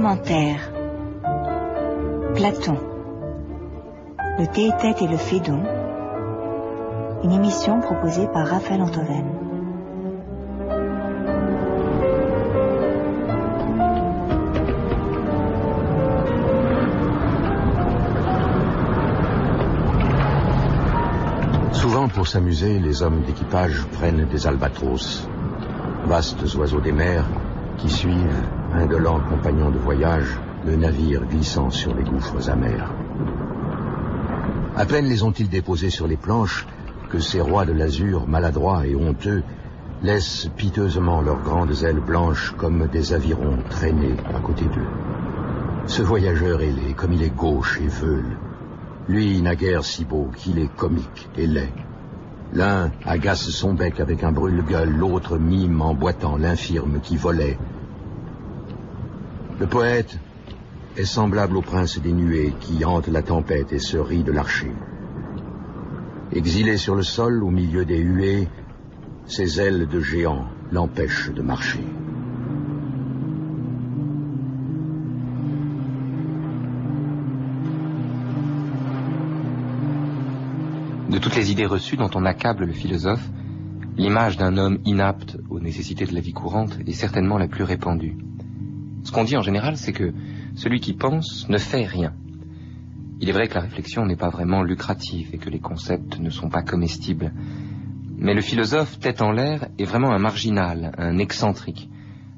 Commentaire. Platon. Le Théétète et le Phédon. Une émission proposée par Raphaël Antoven. Souvent, pour s'amuser, les hommes d'équipage prennent des albatros, vastes oiseaux des mers qui suivent, indolents compagnons de voyage, le navire glissant sur les gouffres amers. À peine les ont-ils déposés sur les planches que ces rois de l'azur, maladroits et honteux, laissent piteusement leurs grandes ailes blanches comme des avirons traîner à côté d'eux. Ce voyageur ailé, comme il est gauche et veule, lui naguère si beau qu'il est comique et laid. L'un agace son bec avec un brûle-gueule, l'autre mime en boitant l'infirme qui volait. Le poète est semblable au prince des nuées qui hante la tempête et se rit de l'archer. Exilé sur le sol au milieu des huées, ses ailes de géant l'empêchent de marcher. De toutes les idées reçues dont on accable le philosophe, l'image d'un homme inapte aux nécessités de la vie courante est certainement la plus répandue. Ce qu'on dit en général, c'est que celui qui pense ne fait rien. Il est vrai que la réflexion n'est pas vraiment lucrative et que les concepts ne sont pas comestibles. Mais le philosophe, tête en l'air, est vraiment un marginal, un excentrique,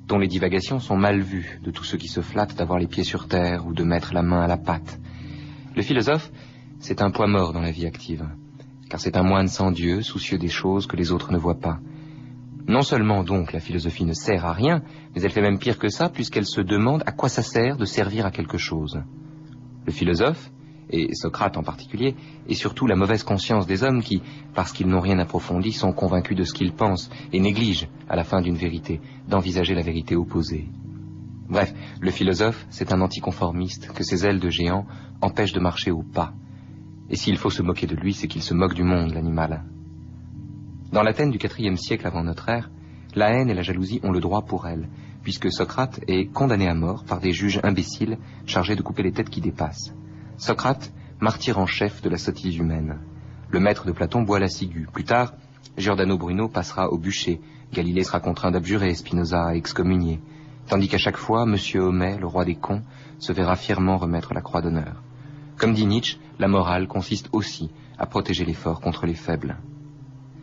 dont les divagations sont mal vues de tous ceux qui se flattent d'avoir les pieds sur terre ou de mettre la main à la pâte. Le philosophe, c'est un poids mort dans la vie active, car c'est un moine sans Dieu, soucieux des choses que les autres ne voient pas. Non seulement donc la philosophie ne sert à rien, mais elle fait même pire que ça, puisqu'elle se demande à quoi ça sert de servir à quelque chose. Le philosophe, et Socrate en particulier, est surtout la mauvaise conscience des hommes qui, parce qu'ils n'ont rien approfondi, sont convaincus de ce qu'ils pensent et négligent, à la fin d'une vérité, d'envisager la vérité opposée. Bref, le philosophe, c'est un anticonformiste que ses ailes de géant empêchent de marcher au pas. Et s'il faut se moquer de lui, c'est qu'il se moque du monde, l'animal. Dans l'Athènes du IVe siècle avant notre ère, la haine et la jalousie ont le droit pour elles, puisque Socrate est condamné à mort par des juges imbéciles chargés de couper les têtes qui dépassent. Socrate, martyr en chef de la sottise humaine. Le maître de Platon boit la ciguë. Plus tard, Giordano Bruno passera au bûcher. Galilée sera contraint d'abjurer, Spinoza excommunié. Tandis qu'à chaque fois, Monsieur Homais, le roi des cons, se verra fièrement remettre la croix d'honneur. Comme dit Nietzsche, la morale consiste aussi à protéger les forts contre les faibles.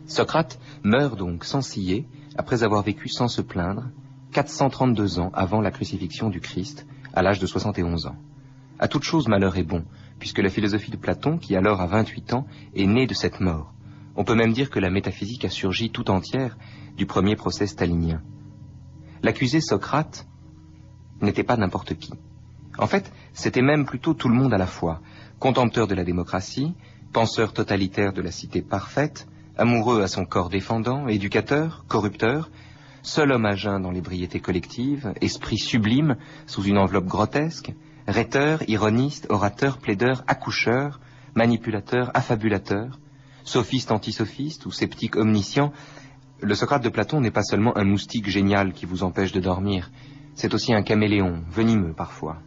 Socrate meurt donc sans ciller, après avoir vécu sans se plaindre, 432 ans avant la crucifixion du Christ, à l'âge de 71 ans. À toute chose malheur est bon, puisque la philosophie de Platon, qui alors a 28 ans, est née de cette mort. On peut même dire que la métaphysique a surgi tout entière du premier procès stalinien. L'accusé Socrate n'était pas n'importe qui. En fait, c'était même plutôt tout le monde à la fois, contempteur de la démocratie, penseur totalitaire de la cité parfaite, amoureux à son corps défendant, éducateur, corrupteur, seul homme à jeun dans l'ébriété collective, esprit sublime sous une enveloppe grotesque, rhéteur, ironiste, orateur, plaideur, accoucheur, manipulateur, affabulateur, sophiste antisophiste ou sceptique omniscient. Le Socrate de Platon n'est pas seulement un moustique génial qui vous empêche de dormir, c'est aussi un caméléon, venimeux parfois.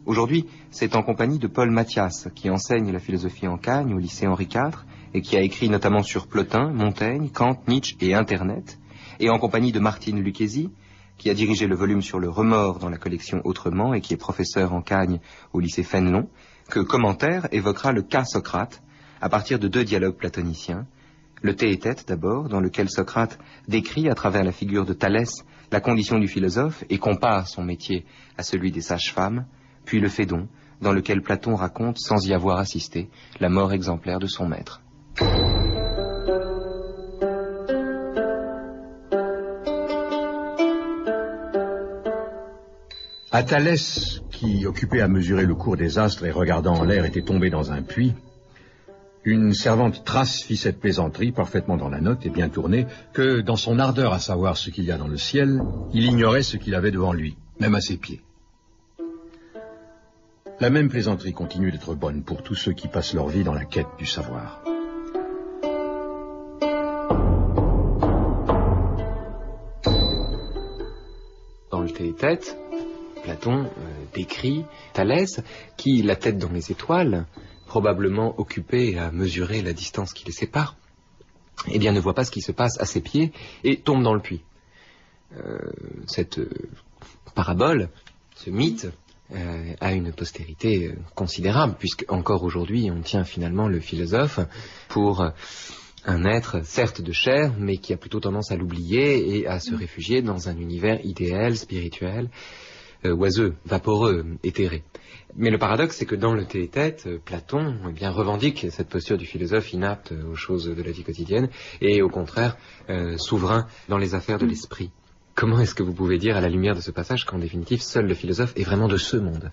Aujourd'hui, c'est en compagnie de Paul Mathias, qui enseigne la philosophie en Cagne au lycée Henri IV, et qui a écrit notamment sur Plotin, Montaigne, Kant, Nietzsche et Internet, et en compagnie de Martine Lucchesi, qui a dirigé le volume sur le remords dans la collection Autrement et qui est professeur en Cagne au lycée Fénelon, que Commentaire évoquera le cas Socrate à partir de 2 dialogues platoniciens. Le Théétète d'abord, dans lequel Socrate décrit à travers la figure de Thalès la condition du philosophe et compare son métier à celui des sages-femmes, puis le Phédon, dans lequel Platon raconte, sans y avoir assisté, la mort exemplaire de son maître. À Thalès, qui, occupé à mesurer le cours des astres et regardant en l'air, était tombé dans un puits, une servante Thrace fit cette plaisanterie, parfaitement dans la note et bien tournée, que, dans son ardeur à savoir ce qu'il y a dans le ciel, il ignorait ce qu'il avait devant lui, même à ses pieds. La même plaisanterie continue d'être bonne pour tous ceux qui passent leur vie dans la quête du savoir. Dans le Théétète, Platon décrit Thalès, qui, la tête dans les étoiles, probablement occupé à mesurer la distance qui les sépare, eh bien ne voit pas ce qui se passe à ses pieds et tombe dans le puits. Cette parabole, ce mythe, a une postérité considérable, puisque encore aujourd'hui on tient finalement le philosophe pour un être certes de chair, mais qui a plutôt tendance à l'oublier et à se réfugier dans un univers idéal, spirituel, oiseux, vaporeux, éthéré. Mais le paradoxe, c'est que dans le Théétète, Platon revendique cette posture du philosophe inapte aux choses de la vie quotidienne et au contraire souverain dans les affaires de l'esprit. Comment est-ce que vous pouvez dire à la lumière de ce passage qu'en définitive seul le philosophe est vraiment de ce monde ?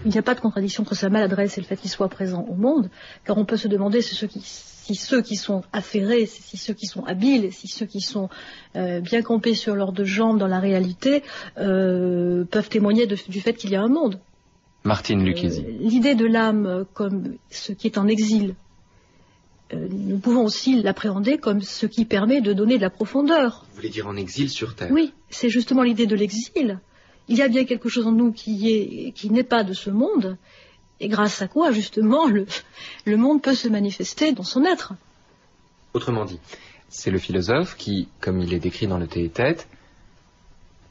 Il n'y a pas de contradiction entre sa maladresse et le fait qu'il soit présent au monde, car on peut se demander si ceux qui sont affairés, si ceux qui sont habiles, si ceux qui sont bien campés sur leurs deux jambes dans la réalité peuvent témoigner du fait qu'il y a un monde. Martine Lucchesi. L'idée de l'âme comme ce qui est en exil, nous pouvons aussi l'appréhender comme ce qui permet de donner de la profondeur. Vous voulez dire en exil sur Terre ? Oui, c'est justement l'idée de l'exil. Il y a bien quelque chose en nous qui n'est pas de ce monde, et grâce à quoi, justement, le monde peut se manifester dans son être. Autrement dit, c'est le philosophe qui, comme il est décrit dans le Théétète,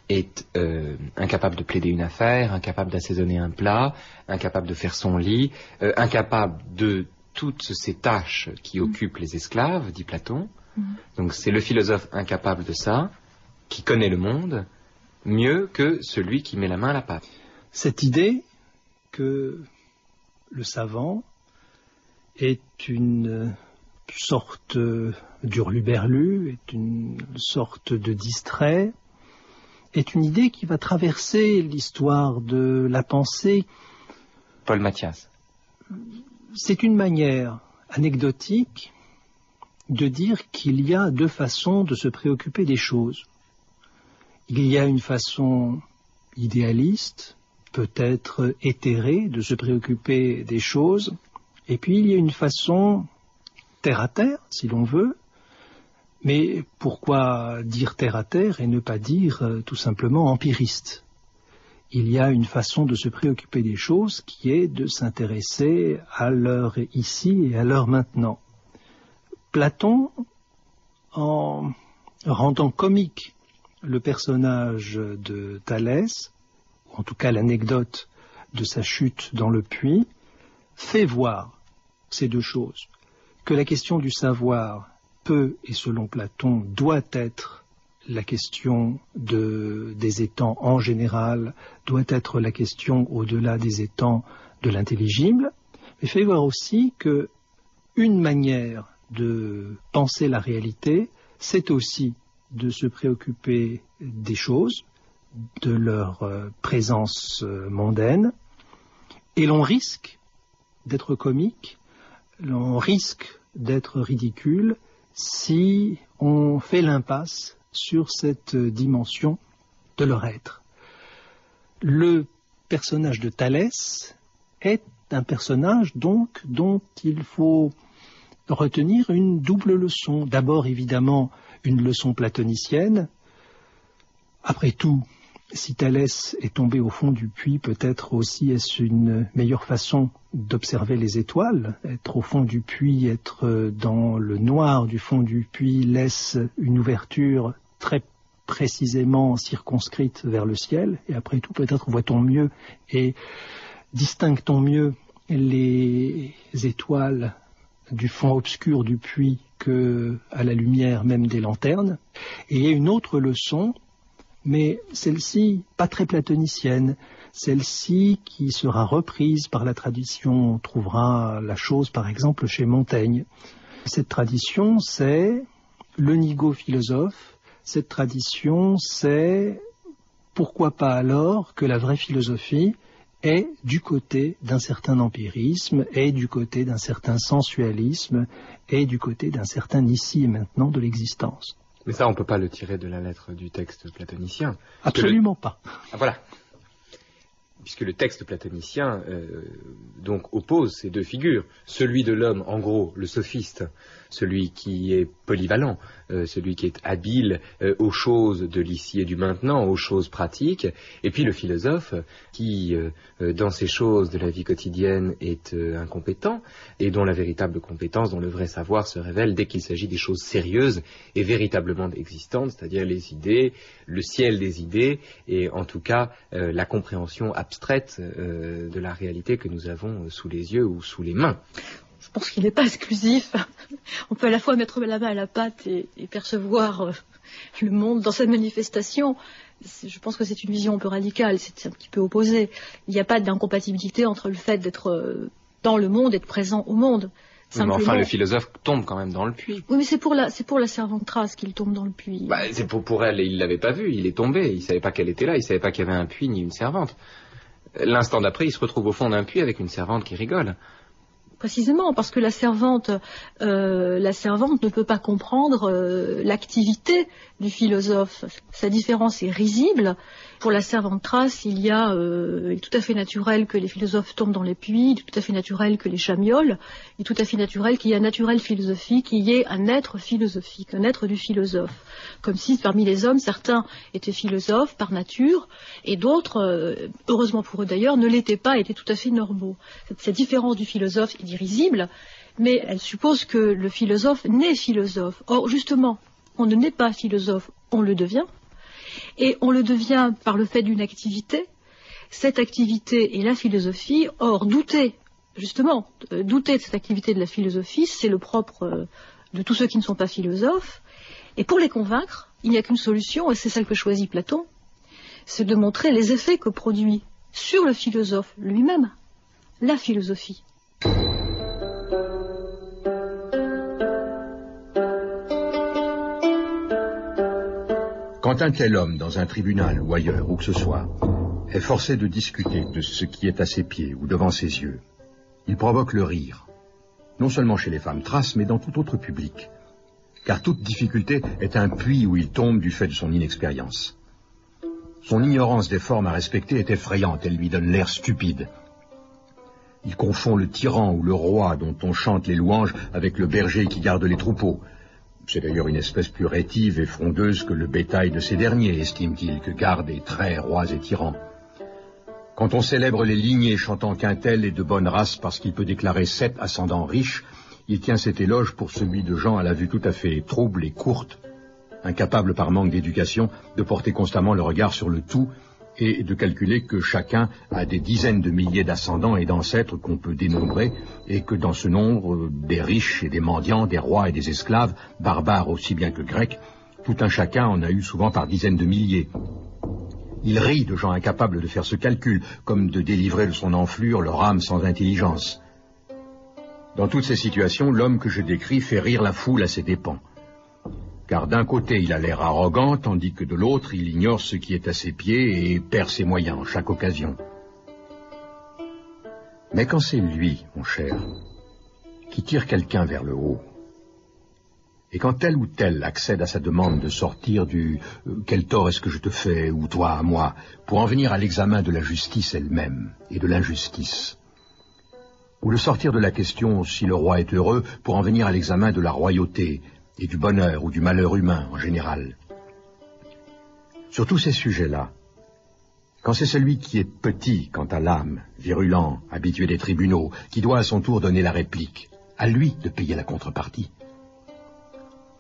est incapable de plaider une affaire, incapable d'assaisonner un plat, incapable de faire son lit, incapable de toutes ces tâches qui occupent les esclaves, dit Platon. Donc c'est le philosophe incapable de ça, qui connaît le monde mieux que celui qui met la main à la pâte. Cette idée que le savant est une sorte d'hurluberlu, est une sorte de distrait, est une idée qui va traverser l'histoire de la pensée. Paul Mathias. C'est une manière anecdotique de dire qu'il y a deux façons de se préoccuper des choses. Il y a une façon idéaliste, peut-être éthérée, de se préoccuper des choses, et puis il y a une façon terre-à-terre, si l'on veut, mais pourquoi dire terre-à-terre et ne pas dire tout simplement empiriste ? Il y a une façon de se préoccuper des choses qui est de s'intéresser à l'heure ici et à l'heure maintenant. Platon, en rendant comique le personnage de Thalès, ou en tout cas l'anecdote de sa chute dans le puits, fait voir ces deux choses. Que la question du savoir peut, et selon Platon, doit être la question des étangs en général, doit être la question au-delà des étangs de l'intelligible, mais fait voir aussi que une manière de penser la réalité, c'est aussi de se préoccuper des choses, de leur présence mondaine, et l'on risque d'être comique, l'on risque d'être ridicule si on fait l'impasse sur cette dimension de leur être. Le personnage de Thalès est un personnage donc dont il faut retenir une double leçon. D'abord évidemment une leçon platonicienne. Après tout, si Thalès est tombé au fond du puits, peut-être aussi est-ce une meilleure façon d'observer les étoiles. Être au fond du puits, être dans le noir du fond du puits laisse une ouverture très précisément circonscrite vers le ciel. Et après tout, peut-être voit-on mieux et distingue-t-on mieux les étoiles du fond obscur du puits que à la lumière même des lanternes. Et il y a une autre leçon, mais celle-ci pas très platonicienne, celle-ci qui sera reprise par la tradition. On trouvera la chose par exemple chez Montaigne. Cette tradition, c'est le nigo philosophe. Cette tradition, c'est pourquoi pas alors que la vraie philosophie est du côté d'un certain empirisme, est du côté d'un certain sensualisme, est du côté d'un certain ici et maintenant de l'existence. Mais ça, on ne peut pas le tirer de la lettre du texte platonicien. Absolument pas. Ah, voilà. puisque le texte platonicien donc oppose ces deux figures, celui de l'homme, en gros, le sophiste, celui qui est polyvalent, celui qui est habile aux choses de l'ici et du maintenant, aux choses pratiques, et puis le philosophe qui, dans ces choses de la vie quotidienne, est incompétent, et dont la véritable compétence, dont le vrai savoir se révèle dès qu'il s'agit des choses sérieuses et véritablement existantes, c'est-à-dire les idées, le ciel des idées, et en tout cas la compréhension abstraite de la réalité que nous avons sous les yeux ou sous les mains. Je pense qu'il n'est pas exclusif. On peut à la fois mettre la main à la pâte et percevoir le monde dans sa manifestation. Je pense que c'est une vision un peu radicale, c'est un petit peu opposé. Il n'y a pas d'incompatibilité entre le fait d'être dans le monde et d'être présent au monde. Oui, mais enfin, le philosophe tombe quand même dans le puits. Oui, mais c'est pour la servante Thrace qu'il tombe dans le puits. Bah, c'est pour elle, il l'avait pas vu, il est tombé, il savait pas qu'elle était là, il savait pas qu'il y avait un puits ni une servante. L'instant d'après, il se retrouve au fond d'un puits avec une servante qui rigole. Précisément, parce que la servante ne peut pas comprendre l'activité du philosophe. Sa différence est risible. Pour la servante Thrace, il est tout à fait naturel que les philosophes tombent dans les puits, il est tout à fait naturel que les chamiolent, il est tout à fait naturel qu'il y ait un naturel philosophique, qu'il y ait un être philosophique, un être du philosophe. Comme si parmi les hommes, certains étaient philosophes par nature, et d'autres, heureusement pour eux d'ailleurs, ne l'étaient pas, étaient tout à fait normaux. Cette différence du philosophe est risible, mais elle suppose que le philosophe naît philosophe. Or, justement, on ne naît pas philosophe, on le devient. Et on le devient par le fait d'une activité. Cette activité est la philosophie. Or, douter de cette activité de la philosophie, c'est le propre de tous ceux qui ne sont pas philosophes. Et pour les convaincre, il n'y a qu'une solution, et c'est celle que choisit Platon, c'est de montrer les effets que produit sur le philosophe lui-même la philosophie. Quand un tel homme, dans un tribunal ou ailleurs, où que ce soit, est forcé de discuter de ce qui est à ses pieds ou devant ses yeux, il provoque le rire, non seulement chez les femmes Thraces, mais dans tout autre public, car toute difficulté est un puits où il tombe du fait de son inexpérience. Son ignorance des formes à respecter est effrayante, elle lui donne l'air stupide. Il confond le tyran ou le roi dont on chante les louanges avec le berger qui garde les troupeaux. C'est d'ailleurs une espèce plus rétive et frondeuse que le bétail de ces derniers, estime-t-il, que gardent et traits rois et tyrans. Quand on célèbre les lignées chantant qu'un tel est de bonne race parce qu'il peut déclarer 7 ascendants riches, il tient cet éloge pour celui de gens à la vue tout à fait trouble et courte, incapables par manque d'éducation de porter constamment le regard sur le tout et de calculer que chacun a des dizaines de milliers d'ascendants et d'ancêtres qu'on peut dénombrer, et que dans ce nombre, des riches et des mendiants, des rois et des esclaves, barbares aussi bien que grecs, tout un chacun en a eu souvent par dizaines de milliers. Il rit de gens incapables de faire ce calcul, comme de délivrer de son enflure leur âme sans intelligence. Dans toutes ces situations, l'homme que je décris fait rire la foule à ses dépens. Car d'un côté, il a l'air arrogant, tandis que de l'autre, il ignore ce qui est à ses pieds et perd ses moyens en chaque occasion. Mais quand c'est lui, mon cher, qui tire quelqu'un vers le haut, et quand tel ou tel accède à sa demande de sortir du « quel tort est-ce que je te fais, ou toi à moi », pour en venir à l'examen de la justice elle-même et de l'injustice, ou le sortir de la question si le roi est heureux pour en venir à l'examen de la royauté et du bonheur ou du malheur humain en général. Sur tous ces sujets-là, quand c'est celui qui est petit quant à l'âme, virulent, habitué des tribunaux, qui doit à son tour donner la réplique, à lui de payer la contrepartie.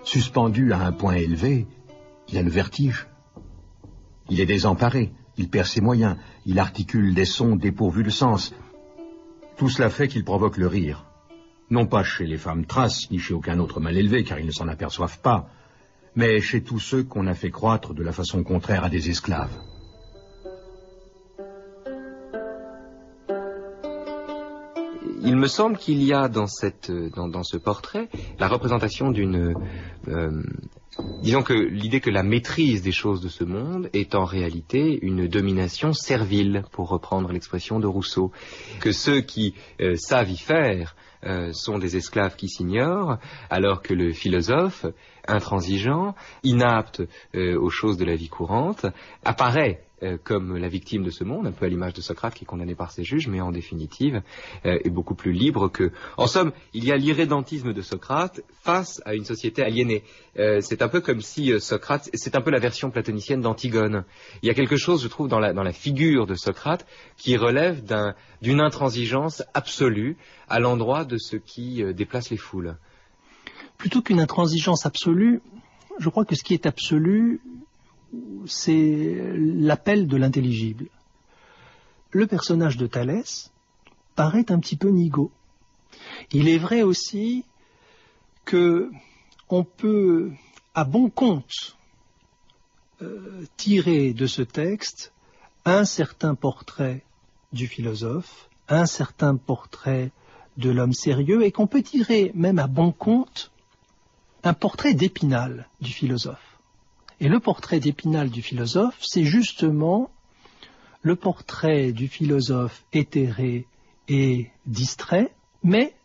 Suspendu à un point élevé, il a le vertige. Il est désemparé, il perd ses moyens, il articule des sons dépourvus de sens. Tout cela fait qu'il provoque le rire. Non pas chez les femmes Thraces, ni chez aucun autre mal élevé, car ils ne s'en aperçoivent pas, mais chez tous ceux qu'on a fait croître de la façon contraire à des esclaves. Il me semble qu'il y a dans ce portrait la représentation d'une... disons que l'idée que la maîtrise des choses de ce monde est en réalité une domination servile, pour reprendre l'expression de Rousseau. Que ceux qui savent y faire sont des esclaves qui s'ignorent, alors que le philosophe, intransigeant, inapte aux choses de la vie courante, apparaît comme la victime de ce monde, un peu à l'image de Socrate qui est condamné par ses juges, mais en définitive est beaucoup plus libre que... En somme, il y a l'irrédentisme de Socrate face à une société aliénée. C'est un peu comme si Socrate... C'est un peu la version platonicienne d'Antigone. Il y a quelque chose, je trouve, dans la figure de Socrate qui relève d'une intransigeance absolue à l'endroit de ce qui déplace les foules. Plutôt qu'une intransigeance absolue, je crois que ce qui est absolu, c'est l'appel de l'intelligible. Le personnage de Thalès paraît un petit peu nigaud. Il est vrai aussi que on peut, à bon compte, tirer de ce texte un certain portrait du philosophe, un certain portrait de l'homme sérieux, et qu'on peut tirer même à bon compte un portrait d'Épinal du philosophe. Et le portrait d'Épinal du philosophe, c'est justement le portrait du philosophe éthéré et distrait, mais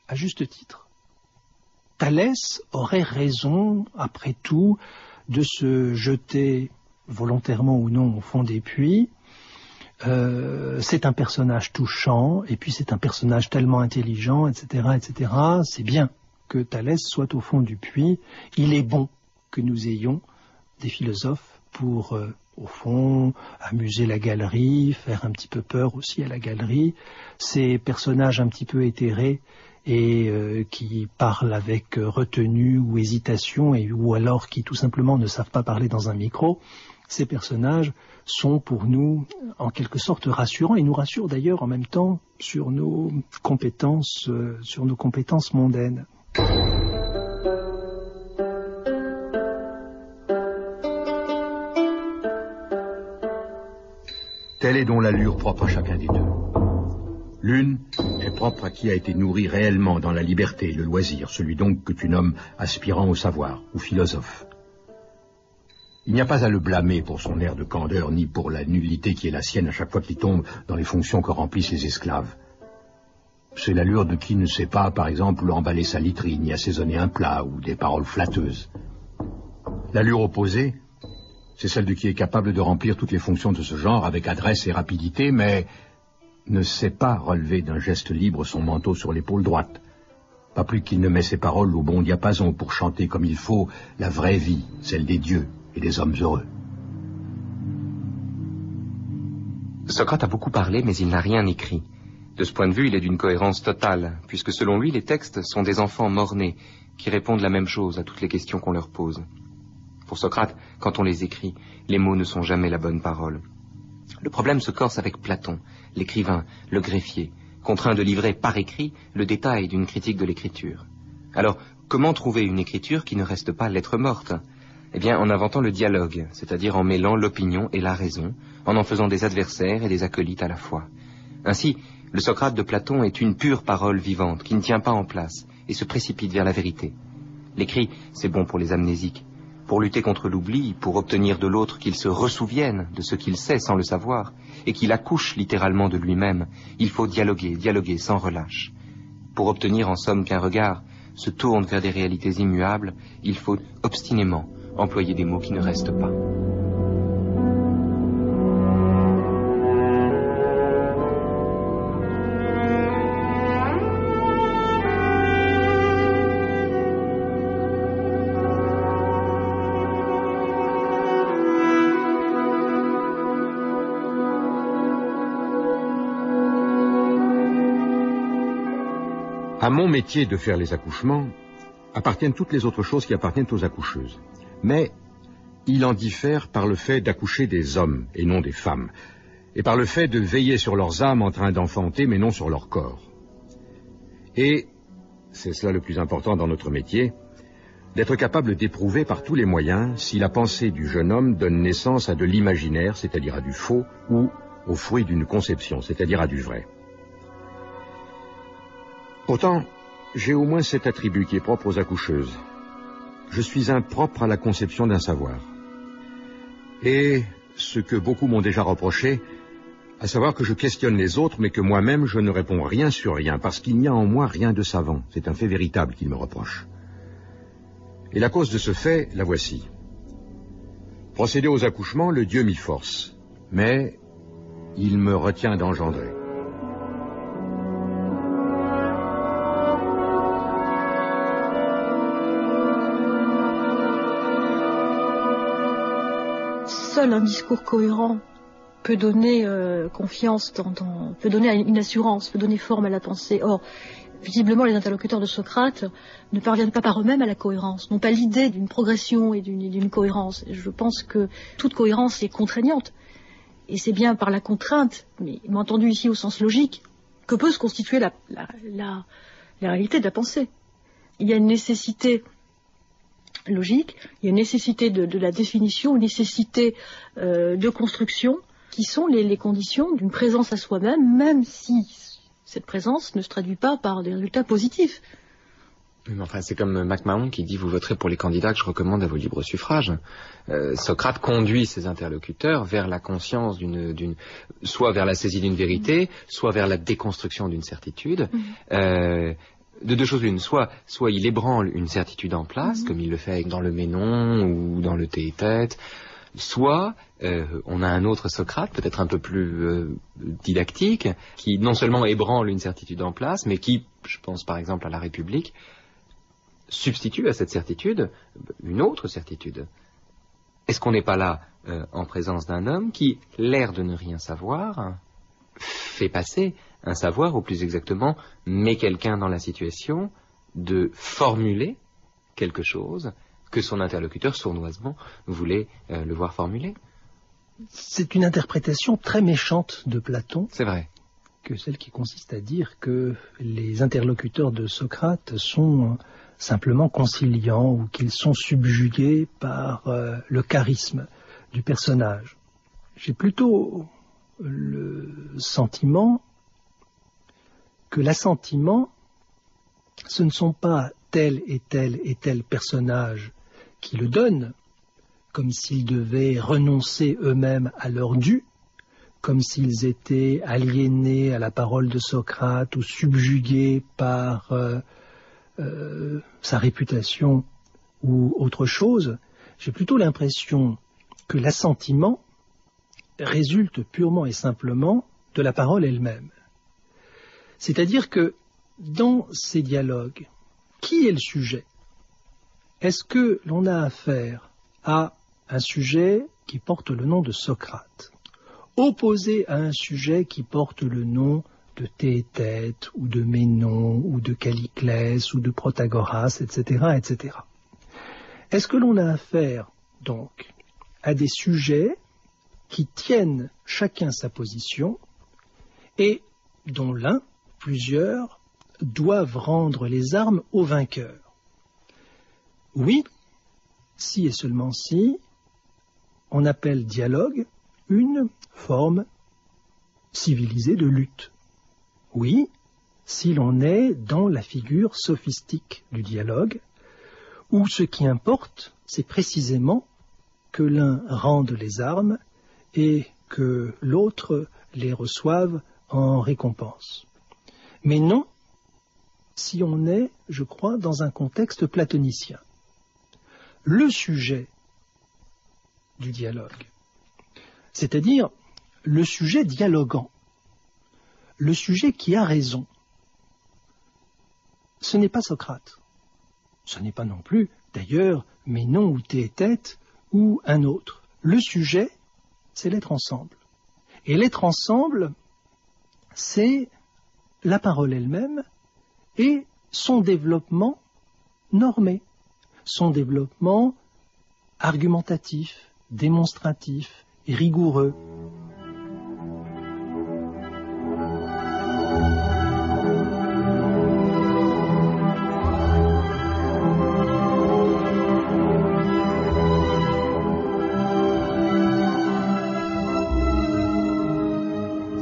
à juste titre. Thalès aurait raison, après tout, de se jeter volontairement ou non au fond des puits. C'est un personnage touchant, et puis c'est un personnage tellement intelligent, etc., etc. C'est bien que Thalès soit au fond du puits. Il est bon que nous ayons des philosophes pour, au fond, amuser la galerie, faire un petit peu peur aussi à la galerie. Ces personnages un petit peu éthérés et qui parlent avec retenue ou hésitation, ou alors qui tout simplement ne savent pas parler dans un micro, ces personnages sont pour nous en quelque sorte rassurants, et nous rassurent d'ailleurs en même temps sur nos compétences mondaines. Telle est donc l'allure propre à chacun des deux. L'une est propre à qui a été nourri réellement dans la liberté, le loisir, celui donc que tu nommes aspirant au savoir, ou philosophe. Il n'y a pas à le blâmer pour son air de candeur, ni pour la nullité qui est la sienne à chaque fois qu'il tombe dans les fonctions que remplissent les esclaves. C'est l'allure de qui ne sait pas, par exemple, emballer sa literie, ni assaisonner un plat, ou des paroles flatteuses. L'allure opposée, c'est celle de qui est capable de remplir toutes les fonctions de ce genre avec adresse et rapidité, mais ne sait pas relever d'un geste libre son manteau sur l'épaule droite. Pas plus qu'il ne met ses paroles au bon diapason pour chanter comme il faut la vraie vie, celle des dieux et des hommes heureux. Socrate a beaucoup parlé, mais il n'a rien écrit. De ce point de vue, il est d'une cohérence totale, puisque selon lui, les textes sont des enfants mort-nés, qui répondent la même chose à toutes les questions qu'on leur pose. Pour Socrate, quand on les écrit, les mots ne sont jamais la bonne parole. Le problème se corse avec Platon, l'écrivain, le greffier, contraint de livrer par écrit le détail d'une critique de l'écriture. Alors, comment trouver une écriture qui ne reste pas lettre morte ? Eh bien, en inventant le dialogue, c'est-à-dire en mêlant l'opinion et la raison, en faisant des adversaires et des acolytes à la fois. Ainsi, le Socrate de Platon est une pure parole vivante qui ne tient pas en place et se précipite vers la vérité. L'écrit, c'est bon pour les amnésiques. Pour lutter contre l'oubli, pour obtenir de l'autre qu'il se ressouvienne de ce qu'il sait sans le savoir, et qu'il accouche littéralement de lui-même, il faut dialoguer sans relâche. Pour obtenir en somme qu'un regard se tourne vers des réalités immuables, il faut obstinément employer des mots qui ne restent pas. À mon métier de faire les accouchements appartiennent toutes les autres choses qui appartiennent aux accoucheuses. Mais il en diffère par le fait d'accoucher des hommes et non des femmes, et par le fait de veiller sur leurs âmes en train d'enfanter mais non sur leur corps. Et, c'est cela le plus important dans notre métier, d'être capable d'éprouver par tous les moyens si la pensée du jeune homme donne naissance à de l'imaginaire, c'est-à-dire à du faux, ou au fruit d'une conception, c'est-à-dire à du vrai. Pourtant, j'ai au moins cet attribut qui est propre aux accoucheuses. Je suis impropre à la conception d'un savoir. Et ce que beaucoup m'ont déjà reproché, à savoir que je questionne les autres, mais que moi-même je ne réponds rien sur rien, parce qu'il n'y a en moi rien de savant. C'est un fait véritable qu'ils me reprochent. Et la cause de ce fait, la voici. Procéder aux accouchements, le Dieu m'y force. Mais il me retient d'engendrer. Seul un discours cohérent peut donner confiance, peut donner une assurance, peut donner forme à la pensée. Or, visiblement, les interlocuteurs de Socrate ne parviennent pas par eux-mêmes à la cohérence, n'ont pas l'idée d'une progression et d'une cohérence. Je pense que toute cohérence est contraignante. Et c'est bien par la contrainte, mais entendu ici au sens logique, que peut se constituer la réalité de la pensée. Il y a une nécessité logique, il y a une nécessité de la définition, une nécessité de construction, qui sont les conditions d'une présence à soi-même, même si cette présence ne se traduit pas par des résultats positifs. Enfin, c'est comme MacMahon qui dit « Vous voterez pour les candidats que je recommande à vos libres suffrages ». Socrate conduit ses interlocuteurs vers la conscience soit vers la saisie d'une vérité, soit vers la déconstruction d'une certitude. De deux choses l'une, soit il ébranle une certitude en place, comme il le fait dans le Ménon ou dans le Théétète, soit on a un autre Socrate, peut-être un peu plus didactique, qui non seulement ébranle une certitude en place, mais qui, je pense par exemple à la République, substitue à cette certitude une autre certitude. Est-ce qu'on n'est pas là en présence d'un homme qui, l'air de ne rien savoir, fait passer un savoir, ou plus exactement, met quelqu'un dans la situation de formuler quelque chose que son interlocuteur sournoisement voulait le voir formuler? C'est une interprétation très méchante de Platon. C'est vrai. Que celle qui consiste à dire que les interlocuteurs de Socrate sont simplement conciliants ou qu'ils sont subjugués par le charisme du personnage. J'ai plutôt le sentiment que l'assentiment, ce ne sont pas tel et tel et tel personnage qui le donnent, comme s'ils devaient renoncer eux-mêmes à leur dû, comme s'ils étaient aliénés à la parole de Socrate ou subjugués par sa réputation ou autre chose. J'ai plutôt l'impression que l'assentiment résulte purement et simplement de la parole elle-même. C'est-à-dire que dans ces dialogues, qui est le sujet? Est-ce que l'on a affaire à un sujet qui porte le nom de Socrate, opposé à un sujet qui porte le nom de Théétète, ou de Ménon, ou de Calliclès, ou de Protagoras, etc., etc. Est-ce que l'on a affaire, donc, à des sujets qui tiennent chacun sa position et dont l'un, plusieurs, doivent rendre les armes au vainqueur? Oui, si et seulement si, on appelle dialogue une forme civilisée de lutte. Oui, si l'on est dans la figure sophistique du dialogue, où ce qui importe, c'est précisément que l'un rende les armes et que l'autre les reçoive en récompense. Mais non, si on est, je crois, dans un contexte platonicien. Le sujet du dialogue, c'est-à-dire le sujet dialoguant, le sujet qui a raison, ce n'est pas Socrate. Ce n'est pas non plus, d'ailleurs, Ménon ou Théétète ou un autre. Le sujet, c'est l'être ensemble. Et l'être ensemble, c'est la parole elle-même et son développement normé, son développement argumentatif, démonstratif et rigoureux.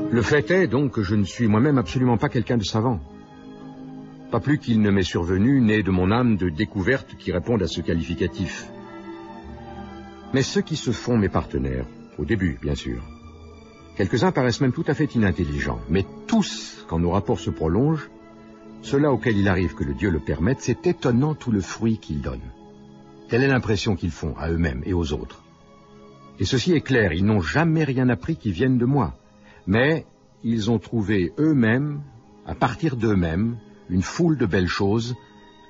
Le fait est donc que je ne suis moi-même absolument pas quelqu'un de savant. Pas plus qu'il ne m'est survenu, né de mon âme, de découvertes qui répondent à ce qualificatif. Mais ceux qui se font mes partenaires, au début bien sûr, quelques-uns paraissent même tout à fait inintelligents, mais tous, quand nos rapports se prolongent, ceux-là auxquels il arrive que le Dieu le permette, c'est étonnant tout le fruit qu'ils donnent. Telle est l'impression qu'ils font à eux-mêmes et aux autres. Et ceci est clair, ils n'ont jamais rien appris qui vienne de moi. Mais ils ont trouvé eux-mêmes, à partir d'eux-mêmes, une foule de belles choses,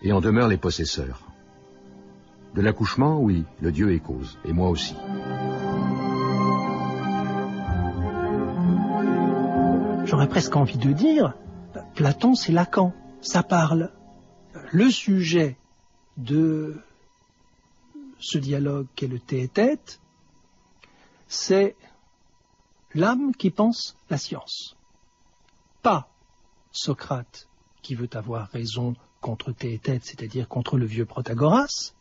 et en demeurent les possesseurs. De l'accouchement, oui, le Dieu est cause, et moi aussi. J'aurais presque envie de dire, Platon c'est Lacan, ça parle. Le sujet de ce dialogue qu'est le tête-à-tête, c'est l'âme qui pense la science. Pas Socrate qui veut avoir raison contre tête-à-tête, c'est-à-dire contre le vieux Protagoras,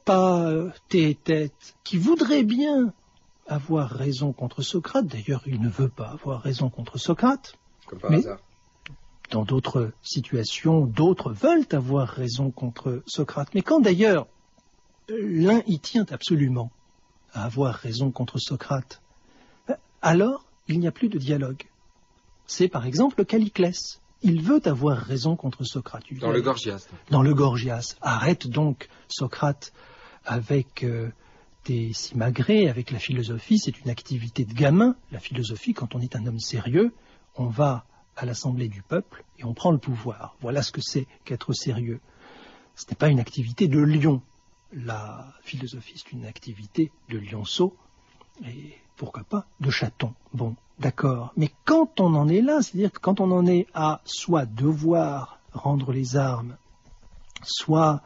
pas tête-à-tête qui voudrait bien avoir raison contre Socrate, d'ailleurs il ne veut pas avoir raison contre Socrate, comme par hasard. Dans d'autres situations, d'autres veulent avoir raison contre Socrate. Mais quand d'ailleurs l'un y tient absolument à avoir raison contre Socrate, alors il n'y a plus de dialogue. C'est par exemple Calliclès. Il veut avoir raison contre Socrate. Dans le Gorgias. Dans le Gorgias. Arrête donc Socrate avec tes simagrées, avec la philosophie. C'est une activité de gamin. La philosophie, quand on est un homme sérieux, on va à l'assemblée du peuple et on prend le pouvoir. Voilà ce que c'est qu'être sérieux. Ce n'est pas une activité de lion. La philosophie, c'est une activité de lionceau et pourquoi pas de chaton. Bon, d'accord. Mais quand on en est là, c'est-à-dire que quand on en est à soit devoir rendre les armes, soit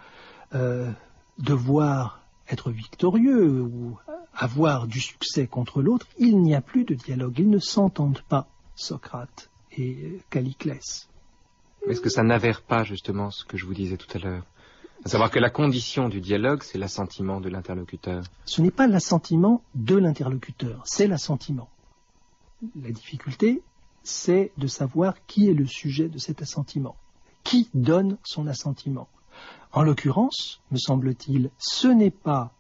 devoir être victorieux ou avoir du succès contre l'autre, il n'y a plus de dialogue. Ils ne s'entendent pas, Socrate et Calliclès. Est-ce que ça n'avère pas justement ce que je vous disais tout à l'heure? À savoir que la condition du dialogue, c'est l'assentiment de l'interlocuteur. Ce n'est pas l'assentiment de l'interlocuteur, c'est l'assentiment. La difficulté, c'est de savoir qui est le sujet de cet assentiment. Qui donne son assentiment? En l'occurrence, me semble-t-il, ce n'est pas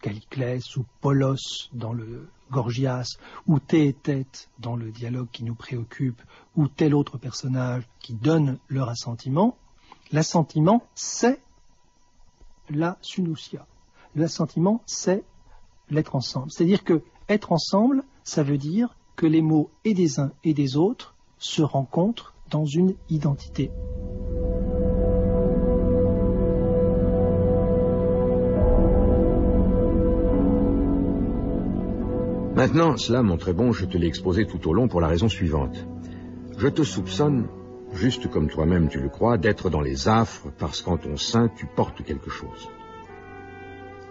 Calliclès ou Polos dans le Gorgias, ou Théétète dans le dialogue qui nous préoccupe, ou tel autre personnage qui donne leur assentiment. L'assentiment, c'est la sunoussia. L'assentiment, c'est l'être ensemble. C'est-à-dire que être ensemble, ça veut dire que les mots et des uns et des autres se rencontrent dans une identité. Maintenant, cela, mon très bon, je te l'ai exposé tout au long pour la raison suivante. Je te soupçonne, juste comme toi-même tu le crois, d'être dans les affres parce qu'en ton sein tu portes quelque chose.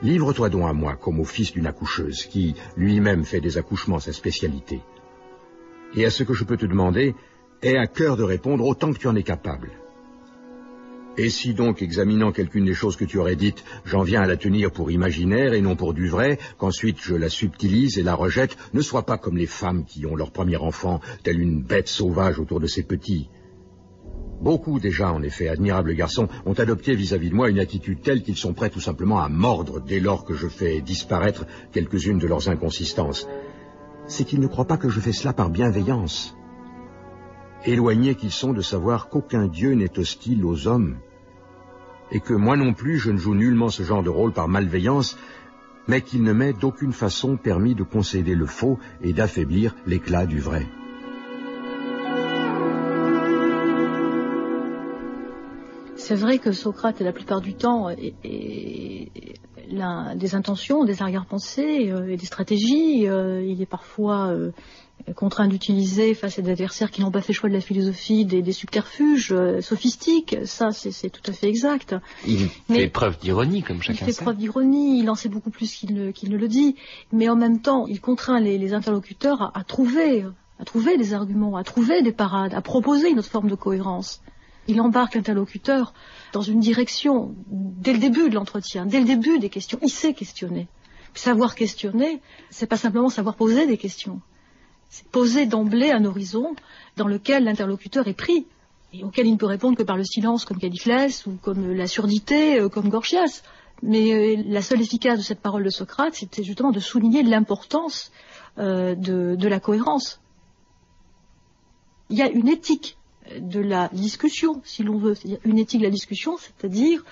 Livre-toi donc à moi comme au fils d'une accoucheuse qui lui-même fait des accouchements sa spécialité. Et à ce que je peux te demander, aie à cœur de répondre autant que tu en es capable. Et si donc, examinant quelqu'une des choses que tu aurais dites, j'en viens à la tenir pour imaginaire et non pour du vrai, qu'ensuite je la subtilise et la rejette, ne sois pas comme les femmes qui ont leur premier enfant, telle une bête sauvage autour de ses petits. Beaucoup déjà, en effet, admirables garçons, ont adopté vis-à-vis de moi une attitude telle qu'ils sont prêts tout simplement à mordre dès lors que je fais disparaître quelques-unes de leurs inconsistances. C'est qu'ils ne croient pas que je fais cela par bienveillance. Éloignés qu'ils sont de savoir qu'aucun Dieu n'est hostile aux hommes, et que moi non plus je ne joue nullement ce genre de rôle par malveillance, mais qu'il ne m'est d'aucune façon permis de concéder le faux et d'affaiblir l'éclat du vrai. C'est vrai que Socrate, la plupart du temps, est des intentions, des arrière-pensées et des stratégies. Il est parfois contraint d'utiliser face à des adversaires qui n'ont pas fait choix de la philosophie des subterfuges sophistiques. Ça, c'est tout à fait exact. Il fait preuve d'ironie, comme chacun sait. Il fait preuve d'ironie, il en sait beaucoup plus qu'il ne le dit. Mais en même temps, il contraint les interlocuteurs à trouver des arguments, à trouver des parades, à proposer une autre forme de cohérence. Il embarque l'interlocuteur dans une direction dès le début de l'entretien, dès le début des questions. Il sait questionner. Savoir questionner, c'est pas simplement savoir poser des questions. C'est poser d'emblée un horizon dans lequel l'interlocuteur est pris et auquel il ne peut répondre que par le silence comme Calliclès ou comme la surdité comme Gorgias. Mais la seule efficace de cette parole de Socrate, c'était justement de souligner l'importance de la cohérence. Il y a une éthique de la discussion, si l'on veut, c'est-à-dire une éthique de la discussion, c'est-à-dire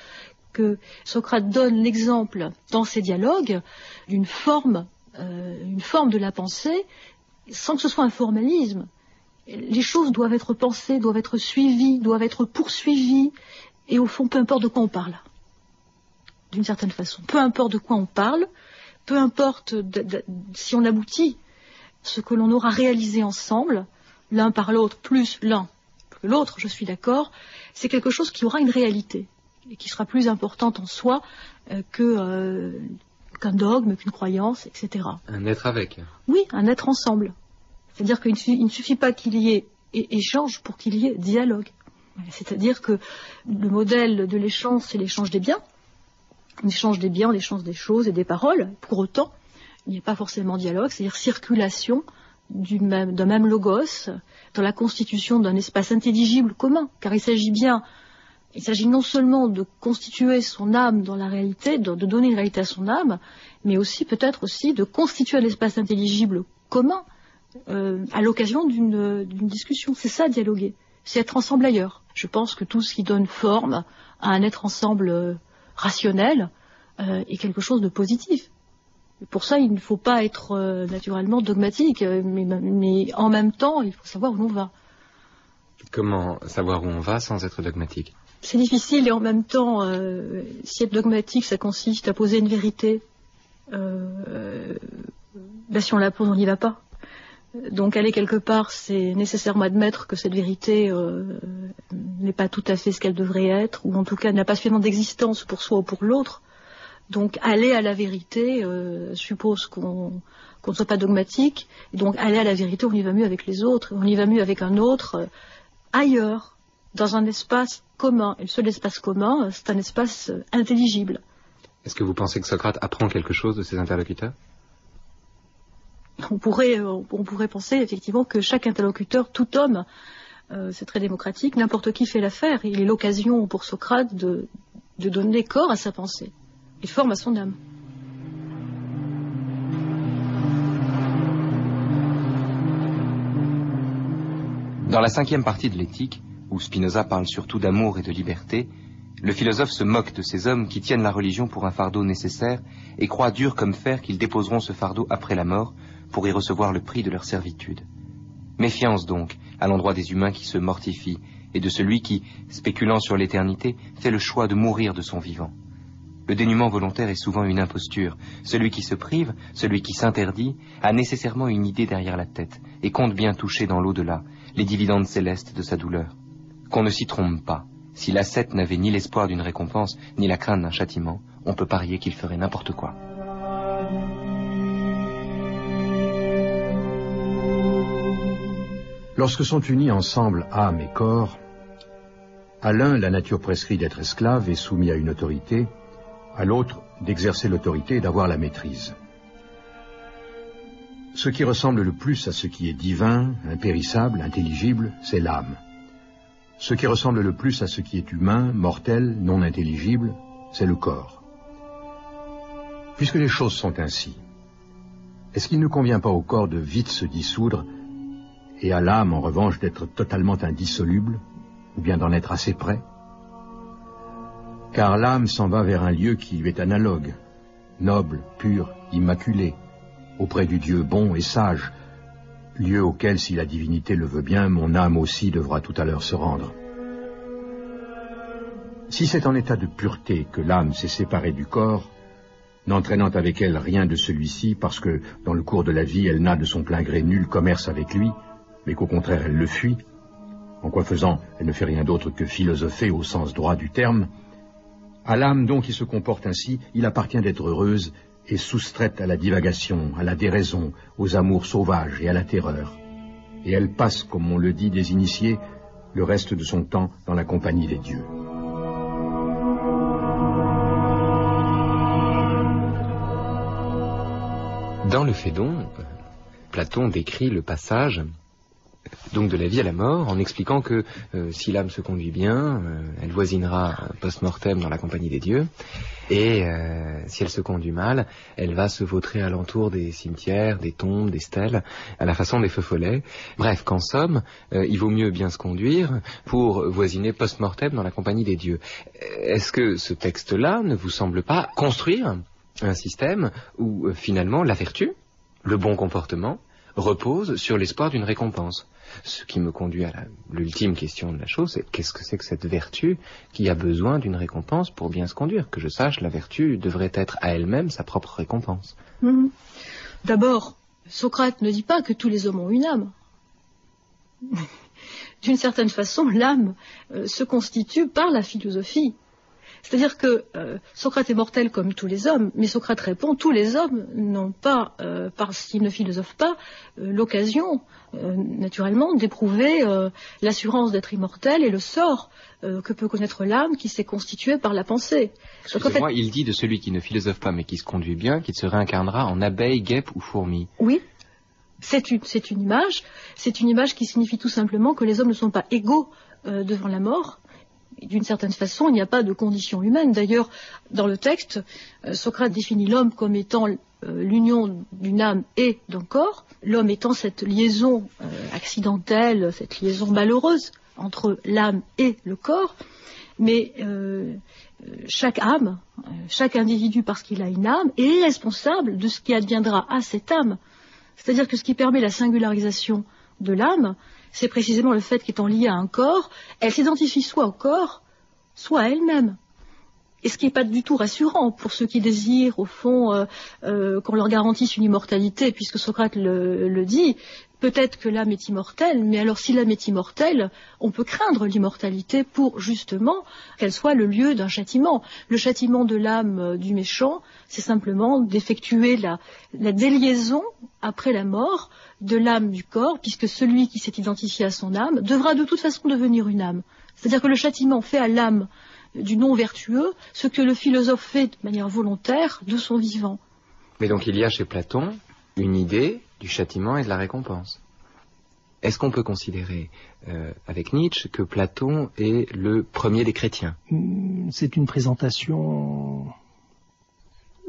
que Socrate donne l'exemple dans ses dialogues d'une forme de la pensée, sans que ce soit un formalisme. Les choses doivent être pensées, doivent être suivies, doivent être poursuivies, et au fond, peu importe de quoi on parle, d'une certaine façon. Peu importe de quoi on parle, peu importe si on aboutit, ce que l'on aura réalisé ensemble, l'un par l'autre, plus l'un que l'autre, je suis d'accord, c'est quelque chose qui aura une réalité, et qui sera plus importante en soi qu'un dogme, qu'une croyance, etc. Un être avec. Oui, un être ensemble. C'est-à-dire qu'il ne suffit pas qu'il y ait échange pour qu'il y ait dialogue. C'est-à-dire que le modèle de l'échange, c'est l'échange des biens. L'échange des biens, l'échange des choses et des paroles. Pour autant, il n'y a pas forcément dialogue, c'est-à-dire circulation d'un même logos dans la constitution d'un espace intelligible commun. Car il s'agit non seulement de constituer son âme dans la réalité, de donner une réalité à son âme, mais aussi peut-être aussi de constituer un espace intelligible commun à l'occasion d'une discussion. C'est ça, dialoguer. C'est être ensemble ailleurs. Je pense que tout ce qui donne forme à un être ensemble rationnel est quelque chose de positif. Et pour ça, il ne faut pas être naturellement dogmatique, mais en même temps, il faut savoir où l'on va. Comment savoir où on va sans être dogmatique? C'est difficile et en même temps, si être dogmatique, ça consiste à poser une vérité, si on la pose, on n'y va pas. Donc aller quelque part, c'est nécessairement admettre que cette vérité n'est pas tout à fait ce qu'elle devrait être, ou en tout cas n'a pas suffisamment d'existence pour soi ou pour l'autre. Donc aller à la vérité suppose qu'on ne soit pas dogmatique, et donc aller à la vérité, on y va mieux avec les autres, on y va mieux avec un autre, ailleurs, dans un espace commun. Et le seul espace commun, c'est un espace intelligible. Est-ce que vous pensez que Socrate apprend quelque chose de ses interlocuteurs? On pourrait penser effectivement que chaque interlocuteur, tout homme, c'est très démocratique, n'importe qui fait l'affaire. Il est l'occasion pour Socrate de donner corps à sa pensée et forme à son âme. Dans la 5e partie de l'Éthique, où Spinoza parle surtout d'amour et de liberté, le philosophe se moque de ces hommes qui tiennent la religion pour un fardeau nécessaire et croient dur comme fer qu'ils déposeront ce fardeau après la mort pour y recevoir le prix de leur servitude. Méfiance donc à l'endroit des humains qui se mortifient et de celui qui, spéculant sur l'éternité, fait le choix de mourir de son vivant. Le dénuement volontaire est souvent une imposture. Celui qui se prive, celui qui s'interdit, a nécessairement une idée derrière la tête et compte bien toucher dans l'au-delà les dividendes célestes de sa douleur. Qu'on ne s'y trompe pas. Si l'ascète n'avait ni l'espoir d'une récompense, ni la crainte d'un châtiment, on peut parier qu'il ferait n'importe quoi. Lorsque sont unis ensemble âme et corps, à l'un la nature prescrit d'être esclave et soumis à une autorité, à l'autre d'exercer l'autorité et d'avoir la maîtrise. Ce qui ressemble le plus à ce qui est divin, impérissable, intelligible, c'est l'âme. Ce qui ressemble le plus à ce qui est humain, mortel, non intelligible, c'est le corps. Puisque les choses sont ainsi, est-ce qu'il ne convient pas au corps de vite se dissoudre et à l'âme, en revanche, d'être totalement indissoluble, ou bien d'en être assez près? Car l'âme s'en va vers un lieu qui lui est analogue, noble, pur, immaculé, auprès du Dieu bon et sage, lieu auquel, si la divinité le veut bien, mon âme aussi devra tout à l'heure se rendre. Si c'est en état de pureté que l'âme s'est séparée du corps, n'entraînant avec elle rien de celui-ci, parce que, dans le cours de la vie, elle n'a de son plein gré nul commerce avec lui, mais qu'au contraire elle le fuit, en quoi faisant, elle ne fait rien d'autre que philosopher au sens droit du terme, à l'âme donc qui se comporte ainsi, il appartient d'être heureuse et soustraite à la divagation, à la déraison, aux amours sauvages et à la terreur. Et elle passe, comme on le dit des initiés, le reste de son temps dans la compagnie des dieux. Dans le Phédon, Platon décrit le passage donc de la vie à la mort en expliquant que si l'âme se conduit bien, elle voisinera post-mortem dans la compagnie des dieux, Et si elle se conduit mal, elle va se vautrer alentour des cimetières, des tombes, des stèles, à la façon des feux follets. Bref, qu'en somme, il vaut mieux bien se conduire pour voisiner post-mortem dans la compagnie des dieux. Est-ce que ce texte-là ne vous semble pas construire un système où finalement la vertu, le bon comportement, repose sur l'espoir d'une récompense? Ce qui me conduit à l'ultime question de la chose, c'est qu'est-ce que c'est que cette vertu qui a besoin d'une récompense pour bien se conduire? Que je sache, la vertu devrait être à elle-même sa propre récompense. D'abord, Socrate ne dit pas que tous les hommes ont une âme. D'une certaine façon, l'âme se constitue par la philosophie. C'est-à-dire que Socrate est mortel comme tous les hommes, mais Socrate répond, tous les hommes n'ont pas, parce qu'ils ne philosophent pas, l'occasion, naturellement, d'éprouver l'assurance d'être immortel et le sort que peut connaître l'âme qui s'est constituée par la pensée. Excusez-moi, il dit de celui qui ne philosophe pas mais qui se conduit bien, qu'il se réincarnera en abeille, guêpe ou fourmi. Oui. C'est une image qui signifie tout simplement que les hommes ne sont pas égaux devant la mort. D'une certaine façon, il n'y a pas de condition humaine. D'ailleurs, dans le texte, Socrate définit l'homme comme étant l'union d'une âme et d'un corps, l'homme étant cette liaison accidentelle, cette liaison malheureuse entre l'âme et le corps. Mais chaque âme, chaque individu, parce qu'il a une âme, est responsable de ce qui adviendra à cette âme. C'est-à-dire que ce qui permet la singularisation de l'âme, c'est précisément le fait qu'étant liée à un corps, elle s'identifie soit au corps, soit à elle-même. Et ce qui n'est pas du tout rassurant pour ceux qui désirent, au fond, qu'on leur garantisse une immortalité, puisque Socrate le dit, peut-être que l'âme est immortelle, mais alors si l'âme est immortelle, on peut craindre l'immortalité pour, justement, qu'elle soit le lieu d'un châtiment. Le châtiment de l'âme du méchant, c'est simplement d'effectuer la déliaison, après la mort, de l'âme du corps, puisque celui qui s'est identifié à son âme devra de toute façon devenir une âme. C'est-à-dire que le châtiment fait à l'âme du non-vertueux ce que le philosophe fait de manière volontaire de son vivant. Mais donc il y a chez Platon une idée du châtiment et de la récompense. Est-ce qu'on peut considérer, avec Nietzsche, que Platon est le premier des chrétiens? C'est une présentation...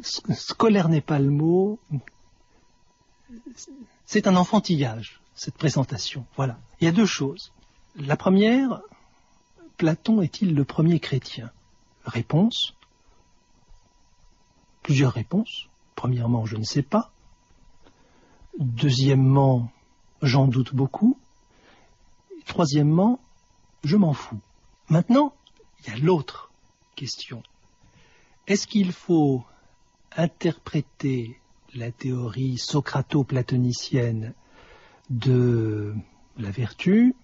Scolaire n'est pas le mot. C'est un enfantillage, cette présentation. Voilà. Il y a deux choses. La première, Platon est-il le premier chrétien? Réponse. Plusieurs réponses. Premièrement, je ne sais pas. Deuxièmement, j'en doute beaucoup. Et troisièmement, je m'en fous. Maintenant, il y a l'autre question. Est-ce qu'il faut interpréter la théorie socrato-platonicienne de la vertu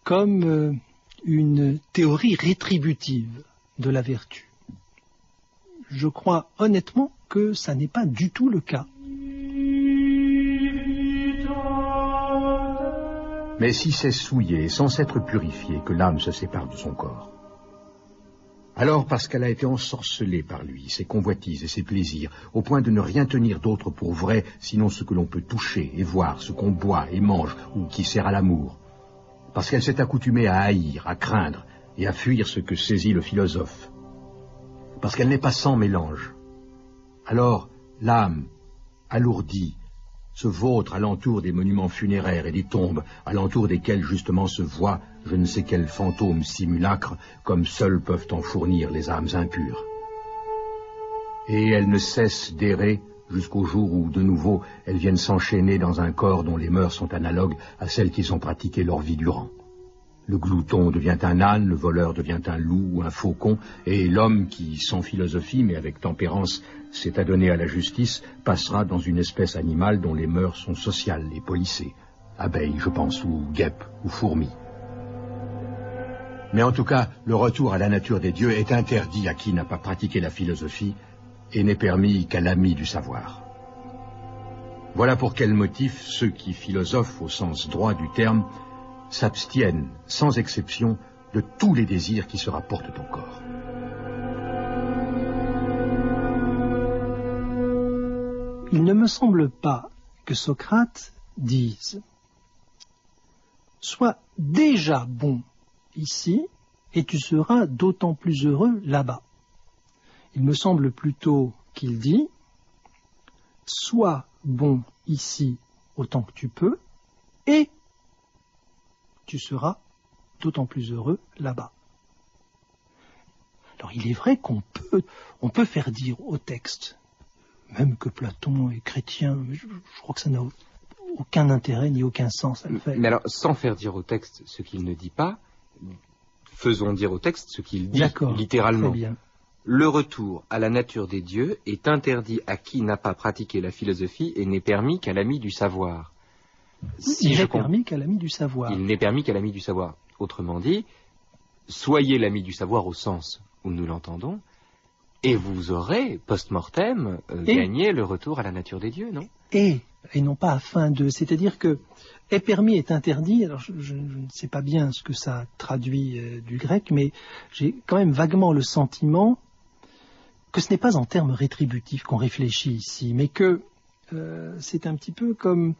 comme une théorie rétributive de la vertu? Je crois honnêtement que ça n'est pas du tout le cas. Mais si c'est souillé, sans s'être purifié, que l'âme se sépare de son corps, alors parce qu'elle a été ensorcelée par lui, ses convoitises et ses plaisirs, au point de ne rien tenir d'autre pour vrai, sinon ce que l'on peut toucher et voir, ce qu'on boit et mange, ou qui sert à l'amour, parce qu'elle s'est accoutumée à haïr, à craindre et à fuir ce que saisit le philosophe, parce qu'elle n'est pas sans mélange, alors l'âme, alourdie, se vautre alentour des monuments funéraires et des tombes, alentour desquelles justement se voient je ne sais quels fantômes simulacres, comme seuls peuvent en fournir les âmes impures. Et elle ne cesse d'errer jusqu'au jour où, de nouveau, elles viennent s'enchaîner dans un corps dont les mœurs sont analogues à celles qu'ils ont pratiquées leur vie durant. Le glouton devient un âne, le voleur devient un loup ou un faucon, et l'homme qui, sans philosophie mais avec tempérance, s'est adonné à la justice, passera dans une espèce animale dont les mœurs sont sociales et polissées. Abeille, je pense, ou guêpe, ou fourmi. Mais en tout cas, le retour à la nature des dieux est interdit à qui n'a pas pratiqué la philosophie et n'est permis qu'à l'ami du savoir. Voilà pour quel motif ceux qui philosophent au sens droit du terme s'abstiennent, sans exception, de tous les désirs qui se rapportent au corps. Il ne me semble pas que Socrate dise « Sois déjà bon ici, et tu seras d'autant plus heureux là-bas ». Il me semble plutôt qu'il dit « Sois bon ici autant que tu peux, et tu seras d'autant plus heureux là-bas. » Alors il est vrai qu'on peut faire dire au texte, même que Platon est chrétien, mais je crois que ça n'a aucun intérêt ni aucun sens à le faire. Mais alors, sans faire dire au texte ce qu'il ne dit pas, faisons dire au texte ce qu'il dit littéralement. Très bien. Le retour à la nature des dieux est interdit à qui n'a pas pratiqué la philosophie et n'est permis qu'à l'ami du savoir. Il n'est permis qu'à l'ami du savoir. Il n'est permis qu'à l'ami du savoir. Autrement dit, soyez l'ami du savoir au sens où nous l'entendons, et vous aurez, post-mortem, gagné le retour à la nature des dieux, non ? Et non pas afin de... C'est-à-dire que est permis, est interdit. Alors je ne sais pas bien ce que ça traduit du grec, mais j'ai quand même vaguement le sentiment que ce n'est pas en termes rétributifs qu'on réfléchit ici, mais que c'est un petit peu comme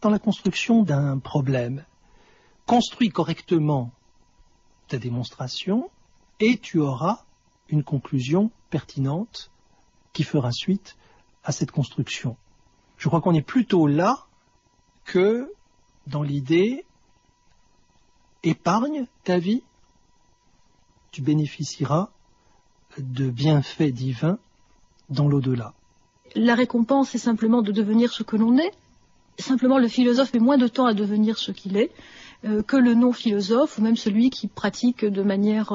dans la construction d'un problème. Construis correctement ta démonstration et tu auras une conclusion pertinente qui fera suite à cette construction. Je crois qu'on est plutôt là que dans l'idée épargne ta vie, tu bénéficieras de bienfaits divins dans l'au-delà. La récompense est simplement de devenir ce que l'on est. Simplement, le philosophe met moins de temps à devenir ce qu'il est que le non-philosophe, ou même celui qui pratique de manière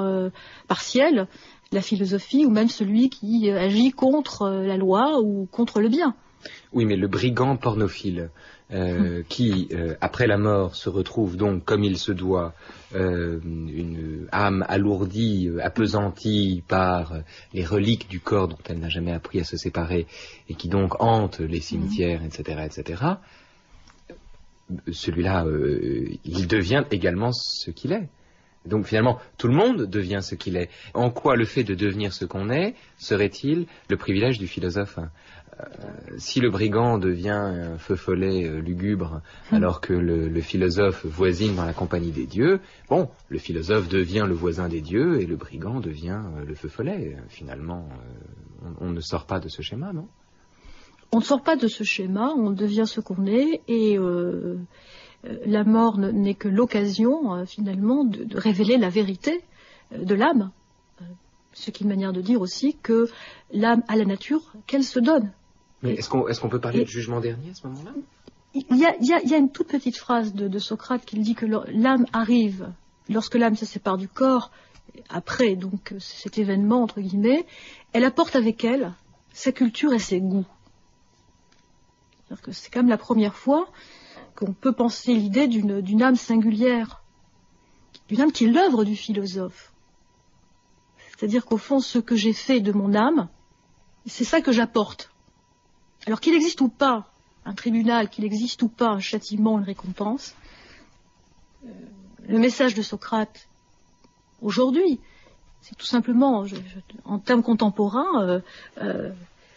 partielle la philosophie, ou même celui qui agit contre la loi ou contre le bien. Oui, mais le brigand pornophile, qui, après la mort, se retrouve donc, comme il se doit, une âme alourdie, appesantie par les reliques du corps dont elle n'a jamais appris à se séparer, et qui donc hante les cimetières, etc., celui-là, il devient également ce qu'il est. Donc finalement, tout le monde devient ce qu'il est. En quoi le fait de devenir ce qu'on est serait-il le privilège du philosophe ? Si le brigand devient un feu follet lugubre, alors que le philosophe voisine dans la compagnie des dieux, bon, le philosophe devient le voisin des dieux et le brigand devient le feu follet. Finalement, on ne sort pas de ce schéma, non ? On ne sort pas de ce schéma, on devient ce qu'on est, et la mort n'est que l'occasion, finalement, de révéler la vérité de l'âme. Ce qui est une manière de dire aussi que l'âme a la nature qu'elle se donne. Mais est-ce qu'on peut parler de jugement dernier à ce moment-là ? Il y a une toute petite phrase de Socrate qui dit que l'âme arrive, lorsque l'âme se sépare du corps, après donc cet événement, entre guillemets, elle apporte avec elle sa culture et ses goûts. C'est-à-dire que c'est quand même la première fois qu'on peut penser l'idée d'une âme singulière, d'une âme qui est l'œuvre du philosophe. C'est-à-dire qu'au fond, ce que j'ai fait de mon âme, c'est ça que j'apporte. Alors qu'il existe ou pas un tribunal, qu'il existe ou pas un châtiment, une récompense, le message de Socrate, aujourd'hui, c'est tout simplement, en termes contemporains,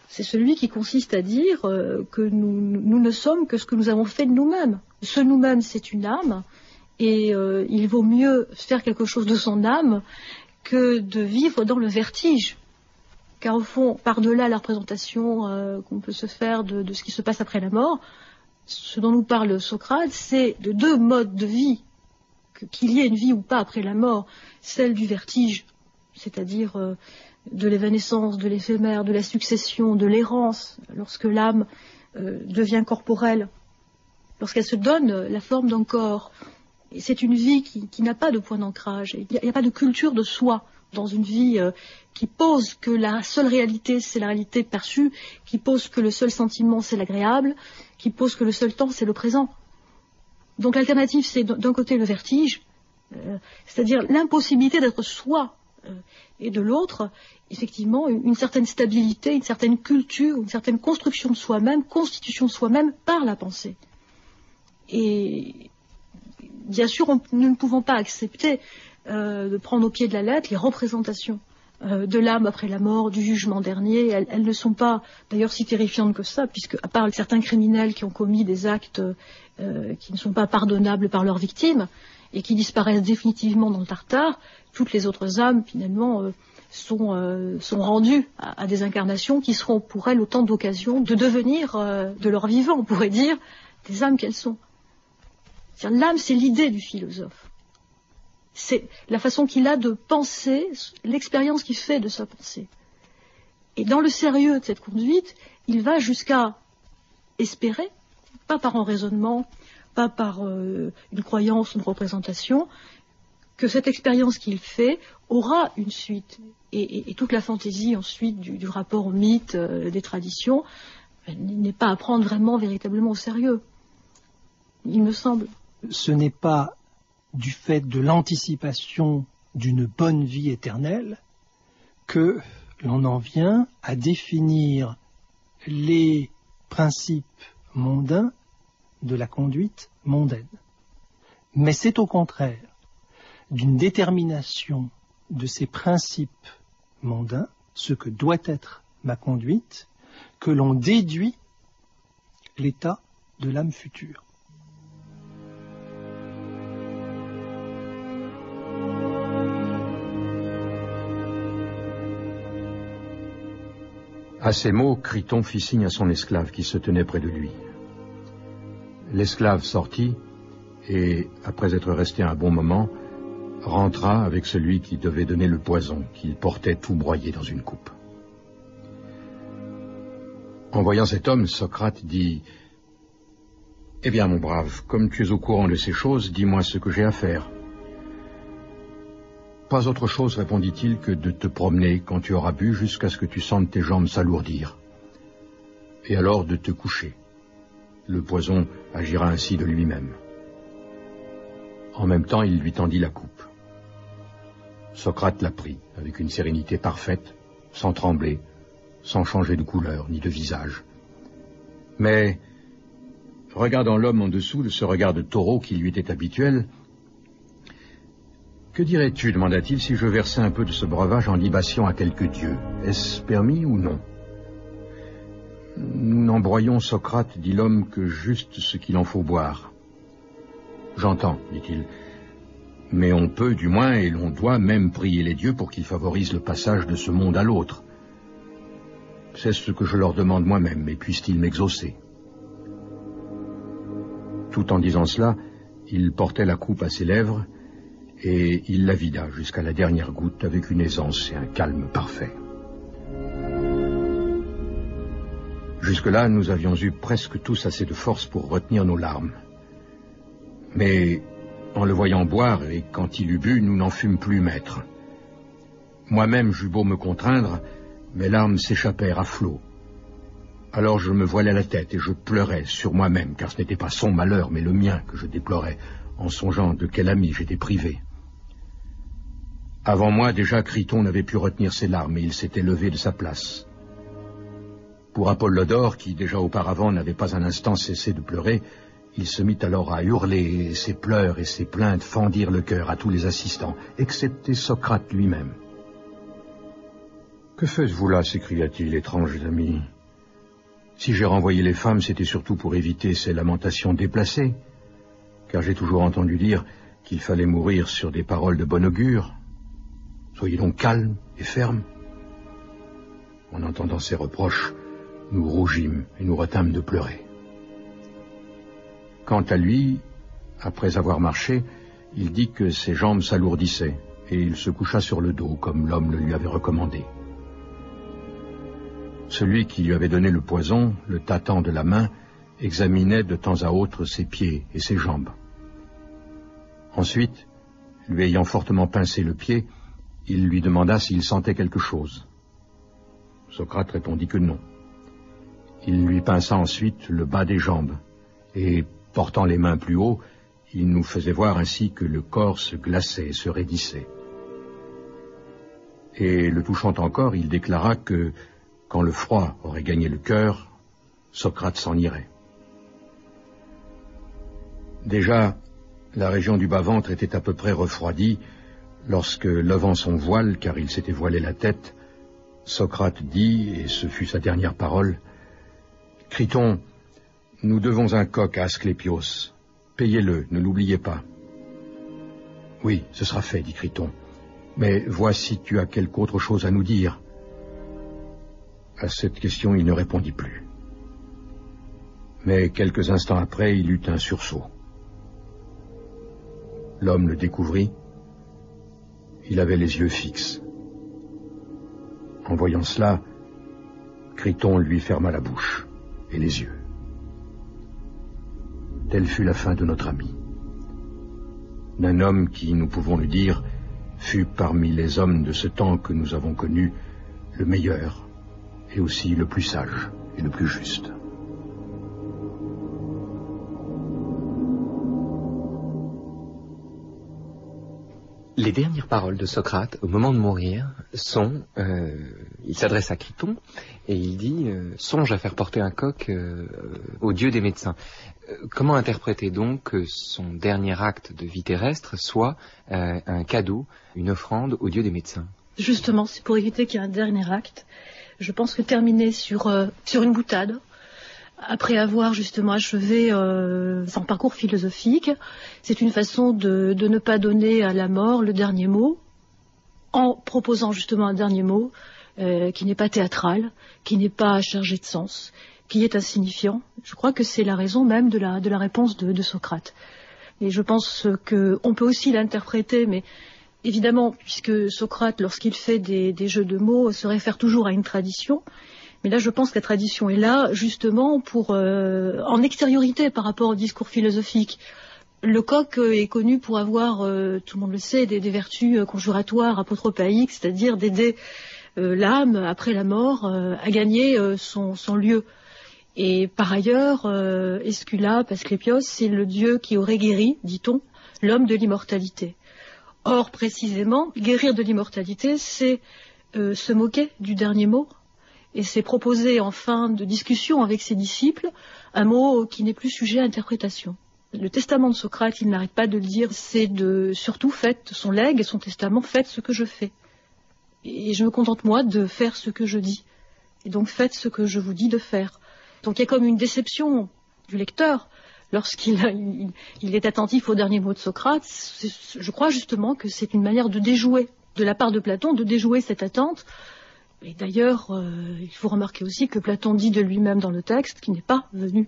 c'est celui qui consiste à dire que nous ne sommes que ce que nous avons fait de nous-mêmes. Ce nous-mêmes, c'est une âme, et il vaut mieux faire quelque chose de son âme que de vivre dans le vertige. Car au fond, par-delà la représentation qu'on peut se faire de ce qui se passe après la mort, ce dont nous parle Socrate, c'est de deux modes de vie, qu'il y ait une vie ou pas après la mort, celle du vertige, c'est-à-dire de l'évanescence, de l'éphémère, de la succession, de l'errance, lorsque l'âme devient corporelle, lorsqu'elle se donne la forme d'un corps. Et c'est une vie qui n'a pas de point d'ancrage. Il n'y a pas de culture de soi dans une vie qui pose que la seule réalité, c'est la réalité perçue, qui pose que le seul sentiment, c'est l'agréable, qui pose que le seul temps, c'est le présent. Donc l'alternative, c'est d'un côté le vertige, c'est-à-dire l'impossibilité d'être soi, et de l'autre, effectivement, une certaine stabilité, une certaine culture, une certaine construction de soi-même, constitution de soi-même par la pensée. Et bien sûr, nous ne pouvons pas accepter de prendre au pied de la lettre les représentations de l'âme après la mort, du jugement dernier. Elles ne sont pas d'ailleurs si terrifiantes que ça, puisque à part certains criminels qui ont commis des actes qui ne sont pas pardonnables par leurs victimes et qui disparaissent définitivement dans le Tartare, toutes les autres âmes finalement sont rendues à des incarnations qui seront pour elles autant d'occasions de devenir, de leur vivant, on pourrait dire, des âmes qu'elles sont. L'âme, c'est l'idée du philosophe. C'est la façon qu'il a de penser, l'expérience qu'il fait de sa pensée. Et dans le sérieux de cette conduite, il va jusqu'à espérer, pas par un raisonnement, pas par une croyance, une représentation, que cette expérience qu'il fait aura une suite. Et toute la fantaisie ensuite du rapport au mythe, des traditions, n'est pas à prendre vraiment, véritablement au sérieux, il me semble. Ce n'est pas du fait de l'anticipation d'une bonne vie éternelle que l'on en vient à définir les principes mondains de la conduite mondaine. Mais c'est au contraire d'une détermination de ces principes mondains, ce que doit être ma conduite, que l'on déduit l'état de l'âme future. À ces mots, Criton fit signe à son esclave qui se tenait près de lui. L'esclave sortit et, après être resté un bon moment, rentra avec celui qui devait donner le poison, qu'il portait tout broyé dans une coupe. En voyant cet homme, Socrate dit « Eh bien, mon brave, comme tu es au courant de ces choses, dis-moi ce que j'ai à faire. » « Pas autre chose, répondit-il, que de te promener quand tu auras bu jusqu'à ce que tu sentes tes jambes s'alourdir. Et alors de te coucher. Le poison agira ainsi de lui-même. » En même temps, il lui tendit la coupe. Socrate la prit avec une sérénité parfaite, sans trembler, sans changer de couleur ni de visage. Mais, regardant l'homme en dessous de ce regard de taureau qui lui était habituel, « Que dirais-tu, demanda-t-il, si je versais un peu de ce breuvage en libation à quelque dieu? Est-ce permis ou non? » « Nous n'embroyons, Socrate, dit l'homme, que juste ce qu'il en faut boire. »« J'entends, dit-il, mais on peut du moins et l'on doit même prier les dieux pour qu'ils favorisent le passage de ce monde à l'autre. C'est ce que je leur demande moi-même, et puissent-ils m'exaucer. » Tout en disant cela, il portait la coupe à ses lèvres, et il la vida jusqu'à la dernière goutte avec une aisance et un calme parfait. Jusque-là, nous avions eu presque tous assez de force pour retenir nos larmes. Mais, en le voyant boire, et quand il eut bu, nous n'en fûmes plus maîtres. Moi-même, j'eus beau me contraindre, mes larmes s'échappèrent à flots. Alors je me voilai la tête et je pleurais sur moi-même, car ce n'était pas son malheur, mais le mien que je déplorais, en songeant de quel ami j'étais privé. Avant moi, déjà, Criton n'avait pu retenir ses larmes, et il s'était levé de sa place. Pour Apollodore, qui déjà auparavant n'avait pas un instant cessé de pleurer, il se mit alors à hurler, et ses pleurs et ses plaintes fendirent le cœur à tous les assistants, excepté Socrate lui-même. « Que faites-vous là » s'écria-t-il, « étranges amis. Si j'ai renvoyé les femmes, c'était surtout pour éviter ces lamentations déplacées, car j'ai toujours entendu dire qu'il fallait mourir sur des paroles de bon augure. Soyez donc calmes et fermes. » En entendant ces reproches, nous rougîmes et nous retînmes de pleurer. Quant à lui, après avoir marché, il dit que ses jambes s'alourdissaient, et il se coucha sur le dos, comme l'homme le lui avait recommandé. Celui qui lui avait donné le poison, le tâtant de la main, examinait de temps à autre ses pieds et ses jambes. Ensuite, lui ayant fortement pincé le pied, il lui demanda s'il sentait quelque chose. Socrate répondit que non. Il lui pinça ensuite le bas des jambes, et, portant les mains plus haut, il nous faisait voir ainsi que le corps se glaçait et se raidissait. Et, le touchant encore, il déclara que, quand le froid aurait gagné le cœur, Socrate s'en irait. Déjà, la région du bas-ventre était à peu près refroidie, lorsque, levant son voile, car il s'était voilé la tête, Socrate dit, et ce fut sa dernière parole, « Criton, nous devons un coq à Asclépios. Payez-le, ne l'oubliez pas. »« Oui, ce sera fait, dit Criton, Mais vois si tu as quelque autre chose à nous dire. À cette question, il ne répondit plus. Mais quelques instants après, il eut un sursaut. L'homme le découvrit. Il avait les yeux fixes. En voyant cela, Criton lui ferma la bouche et les yeux. Telle fut la fin de notre ami. D'un homme qui, nous pouvons le dire, fut parmi les hommes de ce temps que nous avons connu le meilleur et aussi le plus sage et le plus juste. Les dernières paroles de Socrate, au moment de mourir, sont... il s'adresse à Criton et il dit « Songe à faire porter un coq au dieu des médecins ». Comment interpréter donc que son dernier acte de vie terrestre soit un cadeau, une offrande au dieu des médecins? Justement, c'est pour éviter qu'il y ait un dernier acte. Je pense que terminer sur une boutade, après avoir justement achevé son parcours philosophique, c'est une façon de ne pas donner à la mort le dernier mot, en proposant justement un dernier mot qui n'est pas théâtral, qui n'est pas chargé de sens, qui est insignifiant. Je crois que c'est la raison même de la réponse de Socrate. Et je pense qu'on peut aussi l'interpréter, mais évidemment, puisque Socrate, lorsqu'il fait des jeux de mots, se réfère toujours à une tradition. Mais là, je pense que la tradition est là, justement, en extériorité par rapport au discours philosophique. Le coq est connu pour avoir, tout le monde le sait, des vertus conjuratoires, apotropaïques, c'est-à-dire d'aider l'âme, après la mort, à gagner son lieu. Et par ailleurs, Esculape, Asclépios, c'est le dieu qui aurait guéri, dit-on, l'homme de l'immortalité. Or, précisément, guérir de l'immortalité, c'est se moquer du dernier mot, et c'est proposer en fin de discussion avec ses disciples un mot qui n'est plus sujet à interprétation. Le testament de Socrate, il n'arrête pas de le dire, c'est surtout faites son legs et son testament, faites ce que je fais. Et je me contente moi de faire ce que je dis. Et donc faites ce que je vous dis de faire. Donc il y a comme une déception du lecteur lorsqu'il est attentif aux derniers mots de Socrate. Je crois justement que c'est une manière de déjouer, de la part de Platon, de déjouer cette attente. Et d'ailleurs, il faut remarquer aussi que Platon dit de lui-même dans le texte qu'il n'est pas venu,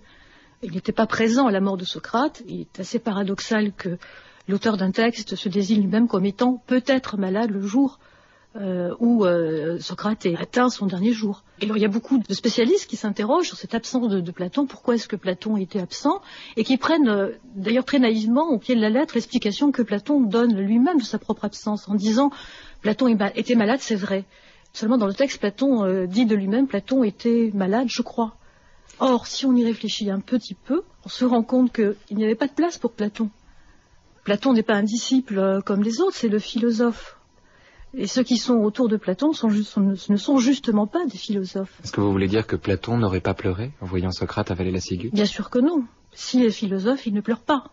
il n'était pas présent à la mort de Socrate. Il est assez paradoxal que l'auteur d'un texte se désigne lui-même comme étant peut-être malade le jour où Socrate est atteint son dernier jour. Et alors il y a beaucoup de spécialistes qui s'interrogent sur cette absence de Platon, pourquoi est-ce que Platon était absent, et qui prennent d'ailleurs très naïvement au pied de la lettre l'explication que Platon donne lui-même de sa propre absence, en disant Platon était malade, c'est vrai. Seulement dans le texte, Platon dit de lui-même, Platon était malade, je crois. Or, si on y réfléchit un petit peu, on se rend compte qu'il n'y avait pas de place pour Platon. Platon n'est pas un disciple comme les autres, c'est le philosophe. Et ceux qui sont autour de Platon ne sont justement pas des philosophes. Est-ce que vous voulez dire que Platon n'aurait pas pleuré en voyant Socrate avaler la ciguë? Bien sûr que non. S'il est philosophe, il ne pleure pas.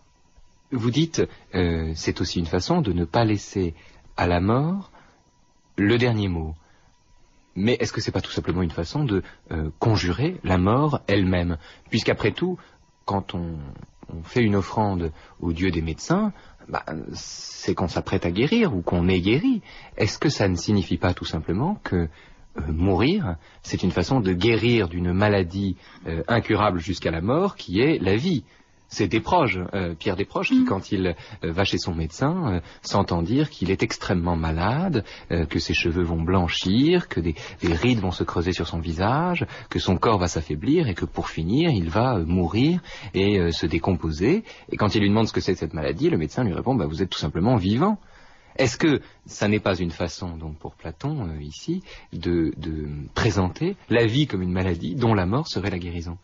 Vous dites, c'est aussi une façon de ne pas laisser à la mort le dernier mot. Mais est-ce que c'est pas tout simplement une façon de conjurer la mort elle-même? Puisqu'après tout, quand on fait une offrande au dieu des médecins, c'est qu'on s'apprête à guérir ou qu'on est guéri. Est-ce que ça ne signifie pas tout simplement que mourir, c'est une façon de guérir d'une maladie incurable jusqu'à la mort qui est la vie? C'est Desproges, Pierre Desproges, qui quand il va chez son médecin, s'entend dire qu'il est extrêmement malade, que ses cheveux vont blanchir, que des rides vont se creuser sur son visage, que son corps va s'affaiblir et que pour finir, il va mourir et se décomposer. Et quand il lui demande ce que c'est cette maladie, le médecin lui répond vous êtes tout simplement vivant. Est-ce que ça n'est pas une façon, donc pour Platon, ici, de présenter la vie comme une maladie dont la mort serait la guérison?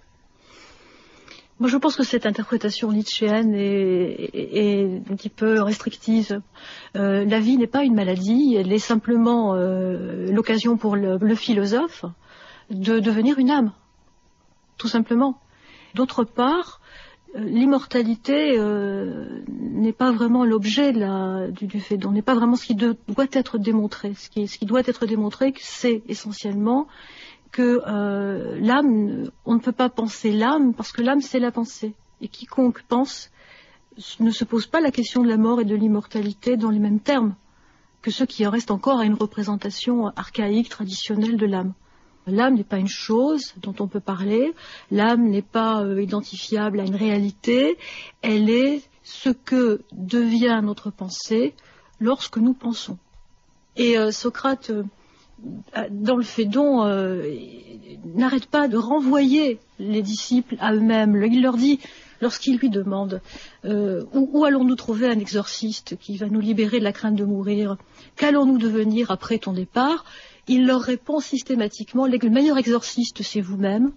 Moi, je pense que cette interprétation nietzschéenne est un petit peu restrictive. La vie n'est pas une maladie, elle est simplement l'occasion pour le philosophe de devenir une âme, tout simplement. D'autre part, l'immortalité n'est pas vraiment l'objet du Phédon, n'est pas vraiment ce qui doit être démontré. Ce qui doit être démontré, c'est essentiellement que l'âme, on ne peut pas penser l'âme parce que l'âme c'est la pensée. Et quiconque pense ne se pose pas la question de la mort et de l'immortalité dans les mêmes termes que ceux qui en restent encore à une représentation archaïque, traditionnelle de l'âme. L'âme n'est pas une chose dont on peut parler, l'âme n'est pas identifiable à une réalité, elle est ce que devient notre pensée lorsque nous pensons. Et Socrate, dans le Phédon, n'arrête pas de renvoyer les disciples à eux-mêmes. Il leur dit, lorsqu'il lui demande où allons-nous trouver un exorciste qui va nous libérer de la crainte de mourir, qu'allons-nous devenir après ton départ, il leur répond systématiquement, le meilleur exorciste c'est vous-même,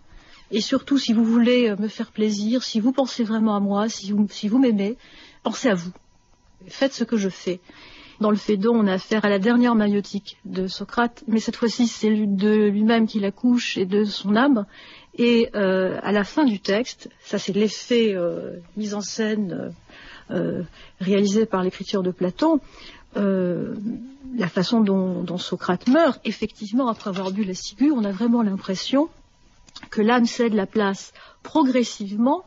et surtout si vous voulez me faire plaisir, si vous pensez vraiment à moi, si vous m'aimez, pensez à vous, faites ce que je fais. Dans le Phédon, on a affaire à la dernière maïotique de Socrate, mais cette fois-ci c'est de lui-même qui l'accouche et de son âme. Et à la fin du texte, ça c'est l'effet mise en scène réalisé par l'écriture de Platon, la façon dont Socrate meurt, effectivement après avoir bu la ciguë, on a vraiment l'impression que l'âme cède la place progressivement,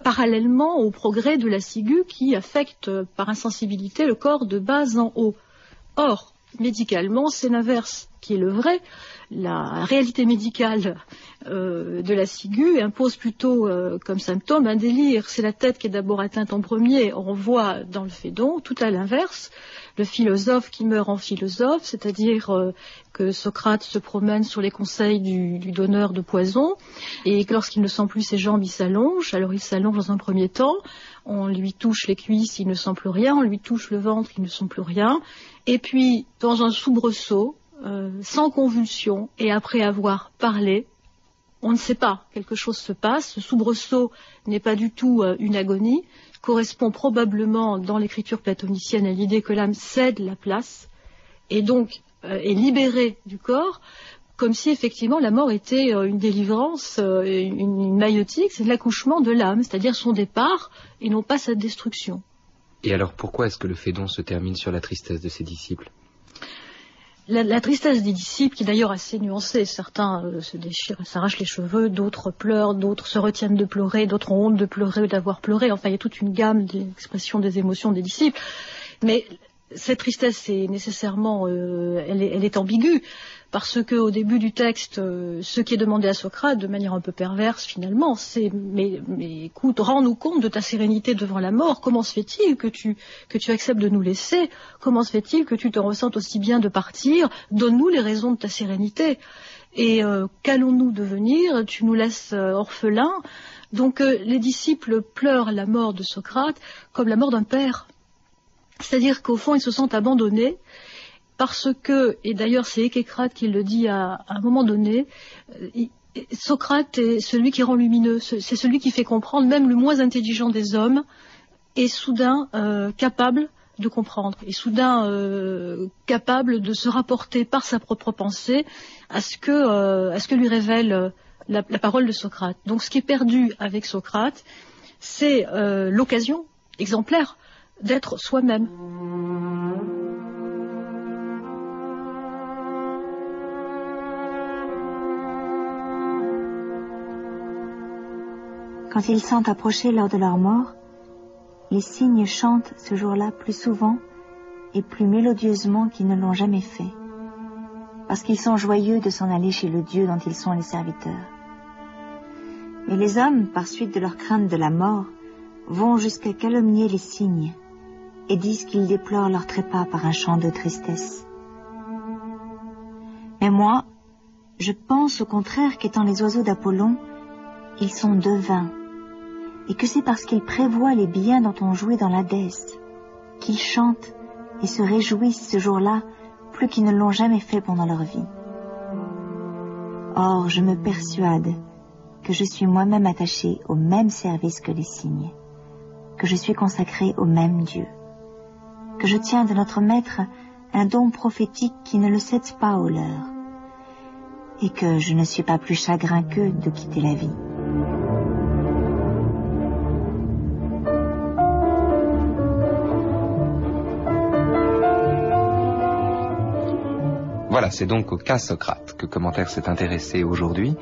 parallèlement au progrès de la ciguë qui affecte par insensibilité le corps de bas en haut. Or, médicalement, c'est l'inverse qui est le vrai. La réalité médicale de la ciguë impose plutôt comme symptôme un délire. C'est la tête qui est d'abord atteinte en premier. On voit dans le Phédon tout à l'inverse. Le philosophe qui meurt en philosophe, c'est-à-dire que Socrate se promène sur les conseils du donneur de poison et que lorsqu'il ne sent plus ses jambes, il s'allonge. Alors il s'allonge dans un premier temps, on lui touche les cuisses, il ne sent plus rien, on lui touche le ventre, il ne sent plus rien. Et puis, dans un soubresaut, sans convulsion, et après avoir parlé, on ne sait pas, quelque chose se passe. Ce soubresaut n'est pas du tout une agonie, correspond probablement dans l'écriture platonicienne à l'idée que l'âme cède la place et donc est libérée du corps, comme si effectivement la mort était une délivrance, une maïotique, c'est l'accouchement de l'âme, c'est-à-dire son départ et non pas sa destruction. Et alors pourquoi est-ce que le Phédon se termine sur la tristesse de ses disciples ? La tristesse des disciples, qui est d'ailleurs assez nuancée, certains se déchirent, s'arrachent les cheveux, d'autres pleurent, d'autres se retiennent de pleurer, d'autres ont honte de pleurer ou d'avoir pleuré. Enfin, il y a toute une gamme d'expressions des émotions des disciples. Mais cette tristesse est nécessairement, elle est ambiguë, parce que au début du texte, ce qui est demandé à Socrate, de manière un peu perverse finalement, c'est mais écoute, rends-nous compte de ta sérénité devant la mort. Comment se fait-il que tu acceptes de nous laisser? Comment se fait-il que tu te ressentes aussi bien de partir? Donne-nous les raisons de ta sérénité. Et qu'allons-nous devenir? Tu nous laisses orphelins. Donc les disciples pleurent la mort de Socrate comme la mort d'un père. C'est-à-dire qu'au fond, ils se sentent abandonnés parce que, et d'ailleurs c'est Ékécrate qui le dit à un moment donné, Socrate est celui qui rend lumineux, c'est celui qui fait comprendre, même le moins intelligent des hommes est soudain capable de comprendre, et soudain capable de se rapporter par sa propre pensée à ce que lui révèle la parole de Socrate. Donc ce qui est perdu avec Socrate, c'est l'occasion exemplaire d'être soi-même. Quand ils sentent approcher l'heure de leur mort, les cygnes chantent ce jour-là plus souvent et plus mélodieusement qu'ils ne l'ont jamais fait, parce qu'ils sont joyeux de s'en aller chez le Dieu dont ils sont les serviteurs. Mais les hommes, par suite de leur crainte de la mort, vont jusqu'à calomnier les cygnes et disent qu'ils déplorent leur trépas par un chant de tristesse. Mais moi, je pense au contraire qu'étant les oiseaux d'Apollon, ils sont devins, et que c'est parce qu'ils prévoient les biens dont on jouit dans l'Hadès, qu'ils chantent et se réjouissent ce jour-là plus qu'ils ne l'ont jamais fait pendant leur vie. Or, je me persuade que je suis moi-même attaché au même service que les cygnes, que je suis consacré au même Dieu, que je tiens de notre Maître un don prophétique qui ne le cède pas au leur, et que je ne suis pas plus chagrin qu'eux de quitter la vie. Voilà, c'est donc au cas Socrate que Commentaire s'est intéressé aujourd'hui.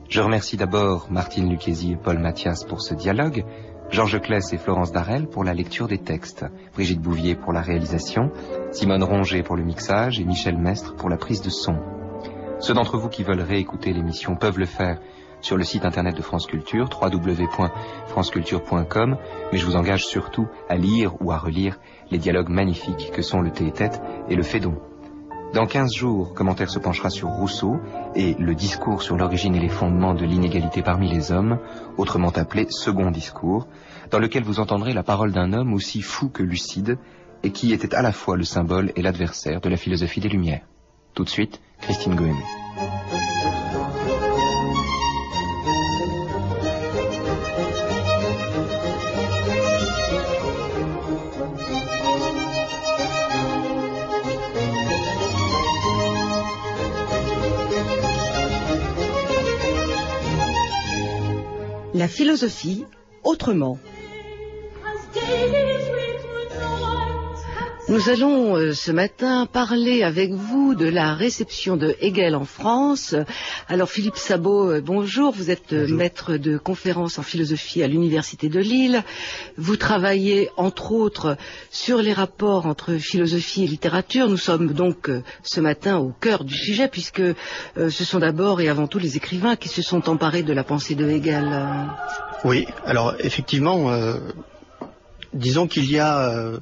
Je remercie d'abord Martine Lucchesi et Paul Mathias pour ce dialogue. Georges Claes et Florence Darel pour la lecture des textes, Brigitte Bouvier pour la réalisation, Simone Ronget pour le mixage et Michel Mestre pour la prise de son. Ceux d'entre vous qui veulent réécouter l'émission peuvent le faire sur le site internet de France Culture, www.franceculture.com, mais je vous engage surtout à lire ou à relire les dialogues magnifiques que sont le Tête et le Fédon. Dans 15 jours, Commentaire se penchera sur Rousseau et le discours sur l'origine et les fondements de l'inégalité parmi les hommes, autrement appelé Second Discours, dans lequel vous entendrez la parole d'un homme aussi fou que lucide et qui était à la fois le symbole et l'adversaire de la philosophie des Lumières. Tout de suite, Christine Goëmé. La philosophie autrement. Nous allons ce matin parler avec vous de la réception de Hegel en France. Alors Philippe Sabot, bonjour, vous êtes maître de conférences en philosophie à l'Université de Lille. Vous travaillez entre autres sur les rapports entre philosophie et littérature. Nous sommes donc ce matin au cœur du sujet puisque ce sont d'abord et avant tout les écrivains qui se sont emparés de la pensée de Hegel. Oui, alors effectivement, disons qu'il y a...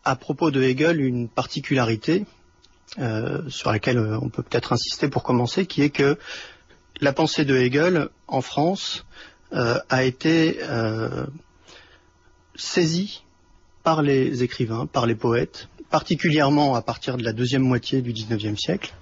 à propos de Hegel, une particularité sur laquelle on peut peut-être insister pour commencer, qui est que la pensée de Hegel en France a été saisie par les écrivains, par les poètes, particulièrement à partir de la deuxième moitié du XIXe siècle.